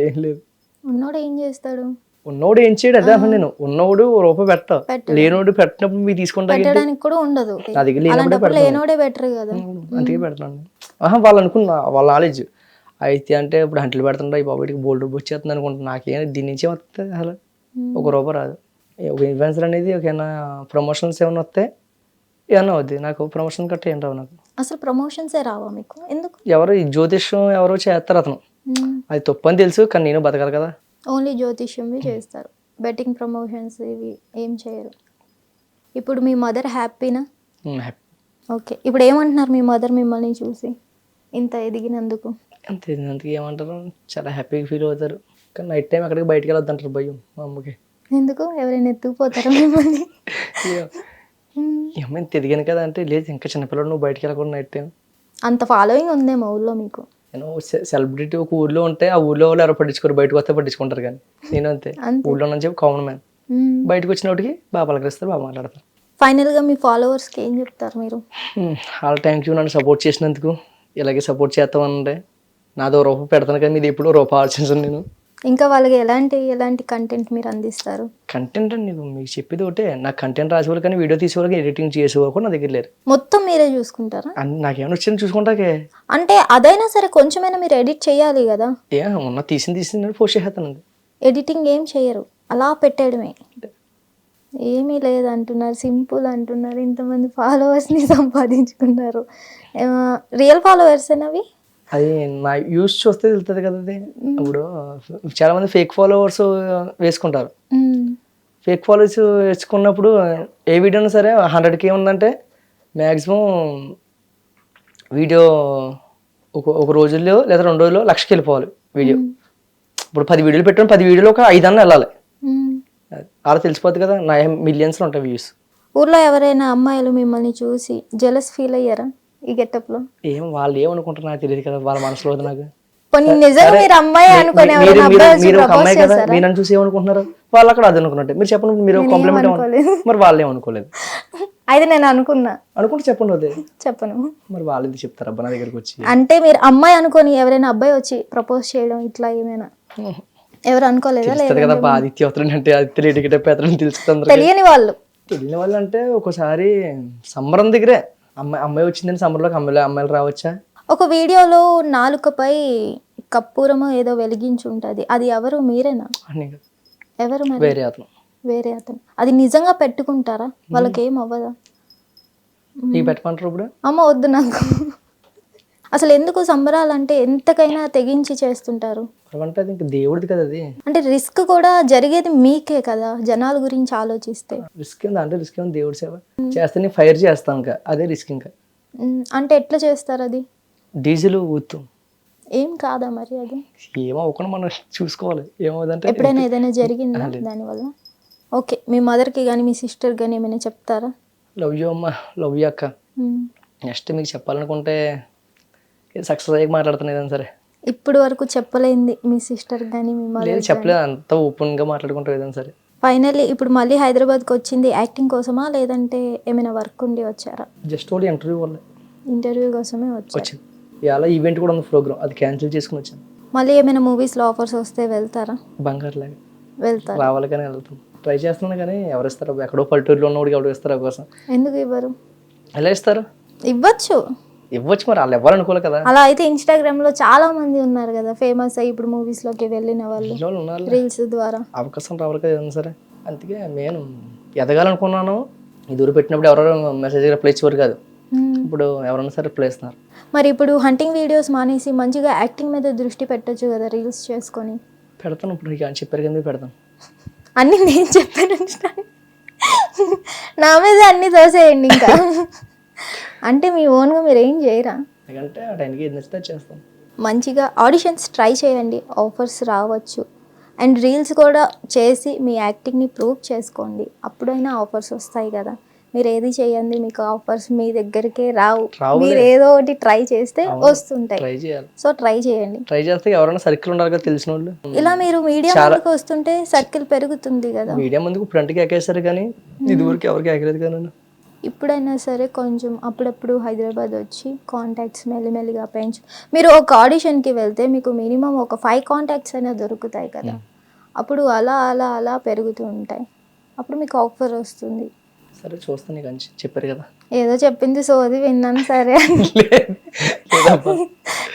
ఏం లేదు. ఉన్నోడు ఏం చేస్తాడు? ఉన్నోడు ఏం చేయడు, అదే అసలు నేను. ఉన్నోడు రూపాయి పెట్ట, లేనోడు పెట్టినప్పుడు మీరు తీసుకుంటా పెట్టడానికి కూడా ఉండదు. నా దగ్గర అలాంటప్పుడు లేనోడే బెటర్ కదా. అందుకే పెడతాను. వాళ్ళు అనుకున్నా, వాళ్ళ నాలెడ్జ్. అయితే అంటే ఇప్పుడు అంట్లు పెడుతుంటా, ఈ బాబుకి బోల్డ్ రూపాయి వచ్చేస్తుంది అనుకుంటున్నా. నాకేం దీని నుంచే వస్తుంది, అసలు ఒక రూపాయి రాదు. ఒక ఇన్ఫ్లుయెన్సర్ అనేది ఒకైనా ప్రమోషన్స్ ఏమైనా వస్తే ఏమన్నా అవుద్ది. నాకు ప్రమోషన్ కట్ట ఏం రావు. నాకు అసలు ప్రమోషన్సే రావా మీకు? ఎందుకు? ఎవరు ఈ జ్యోతిష్యం ఎవరో చేస్తారు, అతను అది తప్పు అని తెలుసు, కానీ నేను బతకాలి కదా. ఓన్లీ జ్యోతిష్యంవి చేస్తారు, బెట్టింగ్ ప్రమోషన్స్ ఇవి ఏం చేయరు. ఇప్పుడు మీ మదర్ హ్యాపీనా? హ్యాపీ. ఓకే. ఇప్పుడు ఏమంటున్నారు మీ మదర్ మిమ్మల్ని చూసి ఇంత ఎదిగినందుకు? అంతే, అందుకే ఏమంటారు, చాలా హ్యాపీగా ఫీల్ అవుతారు. కానీ నైట్ టైం అక్కడికి బయటకు వెళ్ళొద్దు అంటారు భయం మా అమ్మకి. ఎందుకు? ఎవరైనా ఎత్తుకుపోతారా మిమ్మల్ని? ఏమైనా తిరిగాను కదా అంటే, లేదు ఇంకా చిన్నపిల్లడు, నువ్వు బయటకు వెళ్ళకూడదు నైట్ టైం. అంత ఫాలోయింగ్ ఉందేమో ఊళ్ళో మీకు? నేను సెలబ్రిటీ ఒక ఊర్లో ఉంటే ఆ ఊర్లో వాళ్ళు ఎవరు పట్టించుకోరు, బయటకు వస్తే పట్టించుకుంటారు. కానీ నేను అంతే, ఊళ్ళో నుంచి కామన్ మ్యాన్. బయటకు వచ్చినప్పటికి బాగా పలకరిస్తారు, బాగా మాట్లాడతారు. ఫైనల్గా మీ ఫాలోవర్స్కి ఏం చెప్తారు మీరు? వాళ్ళ థ్యాంక్ యూ, నన్ను సపోర్ట్ చేసినందుకు. ఇలాగే సపోర్ట్ చేస్తామంటే నాదో రూపాయి పెడతాను, కానీ మీది ఎప్పుడూ రూపాయి ఆలోచించను నేను. ఇంకా వాళ్ళకి ఎలాంటి కంటెంట్ మీరు అందిస్తారు? కంటెంట్ అండి, మీకు చెప్పేది ఒకటే. నాకు కంటెంట్ రాసేవాళ్ళు కానీ వీడియో తీసేవాళ్ళకి, ఎడిటింగ్ చేసేవాళ్ళు కూడా నా దగ్గర లేరు. మొత్తం మీరే చూసుకుంటారా? నాకేమైనా వచ్చింది చూసుకుంటాకే. అంటే అదైనా సరే కొంచెమైనా మీరు ఎడిట్ చేయాలి కదా. ఉన్న తీసింది పోస్ట్ చేస్తాను. ఎడిటింగ్ ఏం చేయరు, అలా పెట్టేయడమే. ఏమీ లేదంటున్నారు, సింపుల్ అంటున్నారు. ఇంతమంది ఫాలోవర్స్ని సంపాదించుకున్నారు. రియల్ ఫాలోవర్స్ అవి? అది నా యూస్ చూస్తే వెళ్తుంది కదా. అది ఇప్పుడు చాలా మంది ఫేక్ ఫాలోవర్స్ వేసుకుంటారు. ఫేక్ ఫాలోవర్స్ వేసుకున్నప్పుడు ఏ వీడియోనా సరే 100K ఉందంటే మ్యాక్సిమం వీడియో ఒక రోజుల్లో లేదా 2 రోజుల్లో 1,00,000కి వెళ్ళిపోవాలి వీడియో. ఇప్పుడు 10 వీడియోలు పెట్టాను, 10 వీడియోలో ఒక 5 అన్న వెళ్ళాలి. అలా తెలిసిపోద్ది కదా, నా మిలియన్స్లో ఉంటాయి వ్యూస్. ఊర్లో ఎవరైనా అమ్మాయిలు మిమ్మల్ని చూసి జెలస్ ఫీల్ అయ్యారా ఈ గెటప్ లో? వాళ్ళు ఏమనుకుంటారు నాకు తెలియదు కదా, వాళ్ళ మనసులో నాకు. నిజంగా మీరు అమ్మాయి అనుకునే మీరు ఒక అమ్మాయి కదా, మీరు నన్ను చూసి ఏమనుకుంటున్నారు, వాళ్ళు అక్కడ అది అనుకున్నట్టే. మీరు చెప్పండి, మీరు కాంప్లిమెంట్ మరి వాళ్ళు ఏమనుకోలేదు. అయితే నేను అనుకుంటే చెప్పండి, అదే చెప్పను. మరి వాళ్ళు ఇది చెప్తారు అబ్బా నా దగ్గరకు వచ్చి. అంటే మీరు అమ్మాయి అనుకొని ఎవరైనా అబ్బాయి వచ్చి ప్రపోజ్ చేయడం ఇట్లా ఏమైనా ఎవరు అనుకోలేదా? లేదు కదా, ఆదిత్య అవుతాడు అంటే ఆదిత్య ఎడికెట్ పేదలని తెలుస్తుంది. తెలియని వాళ్ళు అంటే ఒకసారి సంబరం దగ్గరే అమ్మాయి వచ్చిందని సంబరంలోకి అమ్మాయిలు రావచ్చా? ఒక వీడియోలో నాలుకపై కర్పూరము ఏదో వెలిగించి ఉంటది, అది ఎవరు? మీరేనా? ఎవరు? వేరే అతను. అది నిజంగా పెట్టుకుంటారా? వాళ్ళకి ఏం అవ్వదా? పెట్టమంటారు ఇప్పుడు? అమ్మ వద్దు నాకు. అసలు ఎందుకు సంబరాలంటే ఎంతకైనా తెగించి చేస్తుంటారు. దేవుడిది కదా అది. అంటే రిస్క్ కూడా జరిగేది మీకే కదా, జనాల గురించి ఆలోచిస్తే. రిస్క్ అంటే రిస్క్ ఏమో, దేవుడి సేవ చేస్తే నేను ఫైర్ చేస్తాను ఇంకా, అదే రిస్క్. ఇంకా అంటే ఎట్లా చేస్తారు? అది డీజిల్ ఊత్తు ఏం కాదా మరి? అది ఏమో ఒకటి మనం చూసుకోవాలి. ఏమవుదంటే ఎప్పుడైనా ఏదైనా జరిగిందా దానివల్ల? ఓకే. మీ మదర్కి కానీ మీ సిస్టర్ కానీ ఏమైనా చెప్తారా? లవ్ యూ అమ్మ, లవ్ యూ అక్క. నెక్స్ట్ మీకు చెప్పాలనుకుంటే సక్సెస్ అయ్యాక మాట్లాడుతాను ఏదైనా సరే. ఇప్పుడు వరకు చెప్పలేంది మీ సిస్టర్ కానీ మీ మదర్? చెప్పలేదు, అంత ఓపెన్గా మాట్లాడుకుంటాం ఏదైనా సరే. ఫైనల్లీ ఇప్పుడు మళ్ళీ హైదరాబాద్కి వచ్చింది యాక్టింగ్ కోసమా, లేదంటే ఏమైనా వర్క్ ఉండి వచ్చారా? జస్ట్ ఒకటి ఇంటర్వ్యూ వల్ల. ఇంటర్వ్యూ కోసమే వచ్చారు. ఇలా ఈవెంట్ కూడా ఉంది ప్రోగ్రామ్, అది క్యాన్సిల్ చేసుకుని వచ్చాను. మళ్ళీ ఏమైనా మూవీస్లో ఆఫర్స్ వస్తే వెళ్తారా? బంగారు లాగా వెళ్తారు. రావాలి కానీ వెళ్తాం, ట్రై చేస్తున్నాను కానీ ఎవరు ఇస్తారు? ఎక్కడో పల్లెటూరులో ఉన్నవాడికి ఎవరు ఇస్తారు అవకాశం? ఎందుకు ఇవ్వరు? ఎలా ఇస్తారు? ఇవ్వచ్చు మరి వాళ్ళు ఎవరు అనుకోవాలి కదా. అలా అయితే ఇన్స్టాగ్రామ్ లో చాలా మంది ఉన్నారు కదా ఫేమస్ అయ్యి ఇప్పుడు మూవీస్ లోకి వెళ్ళిన వాళ్ళు, రీల్స్ ద్వారా అవకాశం రావాలి కదా ఏదైనా సరే. అందుకే నేను ఎదగాలనుకున్నాను, ఇది ఊరు పెట్టినప్పుడు ఎవరో మెసేజ్ రిప్లై ఇచ్చేవారు కాదు, ఇప్పుడు ఎవరైనా సరే రిప్లై ఇస్తున్నారు. మరి ఇప్పుడు హంటింగ్ వీడియోస్ మానేసి మంచిగా యాక్టింగ్ మీద దృష్టి పెట్టొచ్చు కదా, రీల్స్ చేసుకొని. పెడతాను ఇప్పుడు, ఇక చెప్పారు కింద పెడతాను. అన్నీ నేను చెప్పాను, నా మీద అన్నీ దోసేయండి ఇంకా. అంటే మీ ఓన్గా మీరు ఏం చేయరా? ఎందుకంటే ఆ టైంకి ఏది నచ్చితే చేస్తాం. మంచిగా ఆడిషన్స్ ట్రై చేయండి, ఆఫర్స్ రావచ్చు. అండ్ రీల్స్ కూడా చేసి మీ యాక్టింగ్ని ప్రూవ్ చేసుకోండి, అప్పుడైనా ఆఫర్స్ వస్తాయి కదా. మీరు ఏది చేయండి, మీకు ఆఫర్స్ మీ దగ్గరికే రావు. మీరు ఏదో ఒకటి ట్రై చేస్తే వస్తుంటాయి. ట్రై చేయాలి. సో ట్రై చేయండి. ట్రై చేస్తే ఎవరైనా సర్కిల్ ఉండాలి కదా, తెలిసిన వాళ్ళు. ఇలా మీరు మీడియా ముందుకు వస్తుంటే సర్కిల్ పెరుగుతుంది కదా. మీడియా ముందుకు ఫ్రంట్కి ఎక్కేస్తారు కానీ ఇది ఊరికి ఎవరికి ఎక్కలేదు కానీ. ఇప్పుడైనా సరే కొంచెం అప్పుడప్పుడు హైదరాబాద్ వచ్చి కాంటాక్ట్స్ మెల్లిమెల్లిగా పెంచు. మీరు ఒక ఆడిషన్కి వెళ్తే మీకు మినిమం ఒక 5 కాంటాక్ట్స్ అయినా దొరుకుతాయి కదా, అప్పుడు అలా అలా అలా పెరుగుతూ ఉంటాయి, అప్పుడు మీకు ఆఫర్ వస్తుంది. సరే చూస్తాను, నీకు అని చెప్పారు కదా. ఏదో చెప్పింది సోది విన్నాను సరే.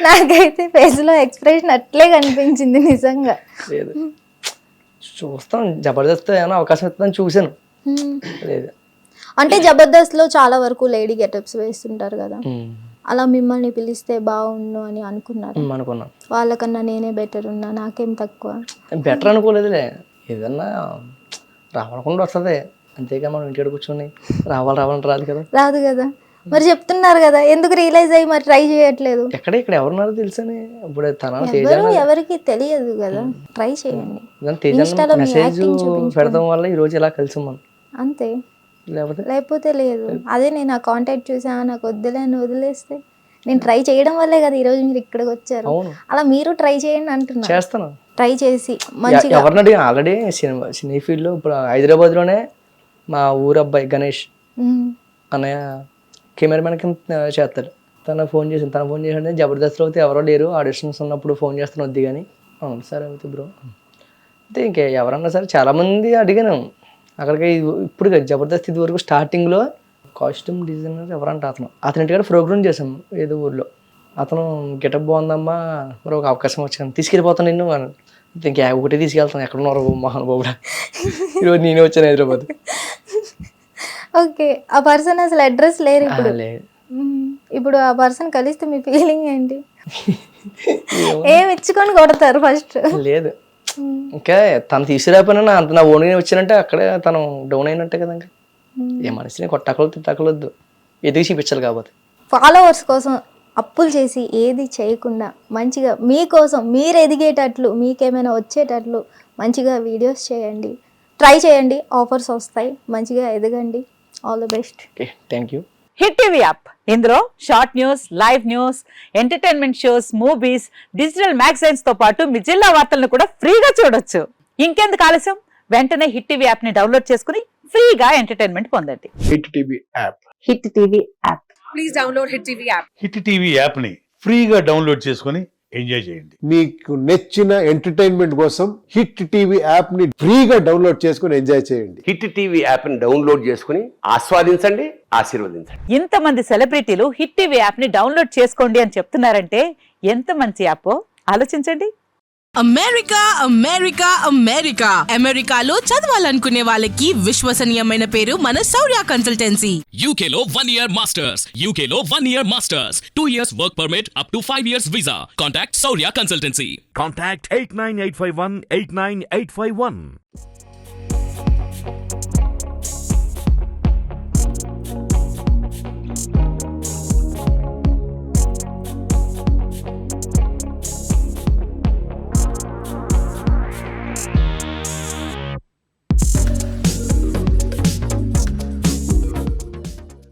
నాకైతే ఫేస్లో ఎక్స్ప్రెషన్ అట్లే కనిపించింది నిజంగా. లేదు చూస్తాం, జబర్దస్త్ ఏమైనా అవకాశం ఇస్తుందని చూశాను. లేదు అంటే జబర్దస్త్లో చాలా వరకు లేడీ గెటప్స్ వేస్తుంటారు కదా, అలా మిమ్మల్ని పిలిస్తే బాగుండు అని అనుకున్నాను. అనుకున్నాను. వాళ్ళకన్నా నేనే బెటర్ ఉన్నా, నాకేం తక్కువ. బెటర్ అనుకోలేదులే, ఏదన్నా రావాలకుండా వస్తుంది అంతేగా. మనం ఇంటికి కూర్చొని రావాలని రాదు కదా. రాదు కదా, మరి చెప్తున్నారు కదా, ఎందుకు రియలైజ్ అయ్యి మరి ట్రై చేయట్లేదు? ఇక్కడ ఎవరున్నారో తెలుసని ఇప్పుడు ఎవరికి తెలియదు కదా, ట్రై చేయండి. మెసేజ్ పెడతాం వల్ల ఈ రోజు ఇలా కలిసి మనం అంతే, లేకపోతే లేదు. అదే నేను ఆ కాంటాక్ట్ చూసా, నాకు వద్దులే అని వదిలేస్తే, నేను ట్రై చేయడం వల్లే కదా ఈ రోజు మీరు ఇక్కడికి వచ్చారు. అలా మీరు ట్రై చేయండి అంటున్నా. చేస్తాను, ట్రై చేసి మంచిగా. ఎవరినడి ఆల్రెడీ సినీ ఫీల్డ్ లో ఇప్పుడు హైదరాబాద్ లోనే మా ఊరు అబ్బాయి గణేష్ అన్నయ్య కెమెరామెన్ కింద చేస్తాడు. తను ఫోన్ చేశాడు, జబర్దస్త్లో అయితే ఎవరో లేరు, ఆడిషన్స్ ఉన్నప్పుడు ఫోన్ చేస్తాను వద్దు కానీ. అవును సరే అవుతుంది బ్రో. అయితే ఇంకా ఎవరన్నా సరే చాలామంది అడిగాను అక్కడికి. ఇప్పుడు జబర్దస్త్ ఇది వరకు స్టార్టింగ్లో కాస్ట్యూమ్ డిజైనర్ ఎవరంటే అతని ఇంటికాడ ప్రోగ్రామ్ చేసాము ఏదో ఊర్లో. అతను గెటప్ బాగుందమ్మా, మరి ఒక అవకాశం వచ్చాను, తీసుకెళ్ళిపోతాను నిన్ను అని. ఇంకా ఒకటే తీసుకెళ్తాను, ఎక్కడ ఉన్నారు మహానుభావుడా, ఈరోజు నేనే వచ్చాను హైదరాబాద్. ఓకే, ఆ పర్సన్ అసలు అడ్రస్ లేరు ఇప్పుడు. ఇప్పుడు ఆ పర్సన్ కలిస్తే మీ ఫీలింగ్ ఏంటి? ఏమి ఇచ్చుకొని కొడతారు ఫస్ట్? లేదు, ఇంకా తను తీసుకురాపోయినా అంత నా ఓన్గా వచ్చానంటే అక్కడే తను డౌన్ అయినట్టే కదా. ఇంకా ఏ మనిషిని కొట్టకూడదు తిట్టకూడదు, ఎదిగి చూపించాలి. కాబట్టి ఫాలోవర్స్ కోసం అప్పులు చేసి ఏది చేయకుండా మంచిగా మీకోసం మీరు ఎదిగేటట్లు, మీకేమైనా వచ్చేటట్లు మంచిగా వీడియోస్ చేయండి, ట్రై చేయండి, ఆఫర్స్ వస్తాయి, మంచిగా ఎదగండి. All the best. Thank you. Hit TV app, ఇందులో short news, live news, entertainment shows, movies, digital magazines తో పాటు మీ జిల్లా వార్తలను కూడా ఫ్రీగా చూడొచ్చు. ఇంకెందుకు ఆలస్యం, వెంటనే హిట్ టీవీ యాప్ ని డౌన్లోడ్ చేసుకుని ఫ్రీగా ఎంటర్టైన్మెంట్ పొందండి. Hit TV app. Hit TV app. Please download hit TV app. Hit TV app ని ఫ్రీగా డౌన్లోడ్ చేసుకుని ఎంజాయ్ చేయండి. మీకు నచ్చిన ఎంటర్టైన్మెంట్ కోసం హిట్ టీవీ యాప్ ని ఫ్రీగా డౌన్లోడ్ చేసుకుని ఎంజాయ్ చేయండి. హిట్ టీవీ యాప్ ని డౌన్లోడ్ చేసుకుని ఆస్వాదించండి, ఆశీర్వదించండి. ఇంతమంది సెలబ్రిటీలు హిట్ టీవీ యాప్ ని డౌన్లోడ్ చేసుకోండి అని చెప్తున్నారంటే ఎంత మంచి యాప్ ఆలోచించండి. అమెరికా అమెరికా అమెరికా అమెరికాలో చదవాలనుకునే వాళ్ళకి విశ్వసనీయమైన పేరు మన శౌర్య కన్సల్టెన్సీ. UK లో 1 year masters. UK లో 1 year masters. 2 years work permit up to 5 years visa. Contact Saurya Consultancy. Contact 89851 89851.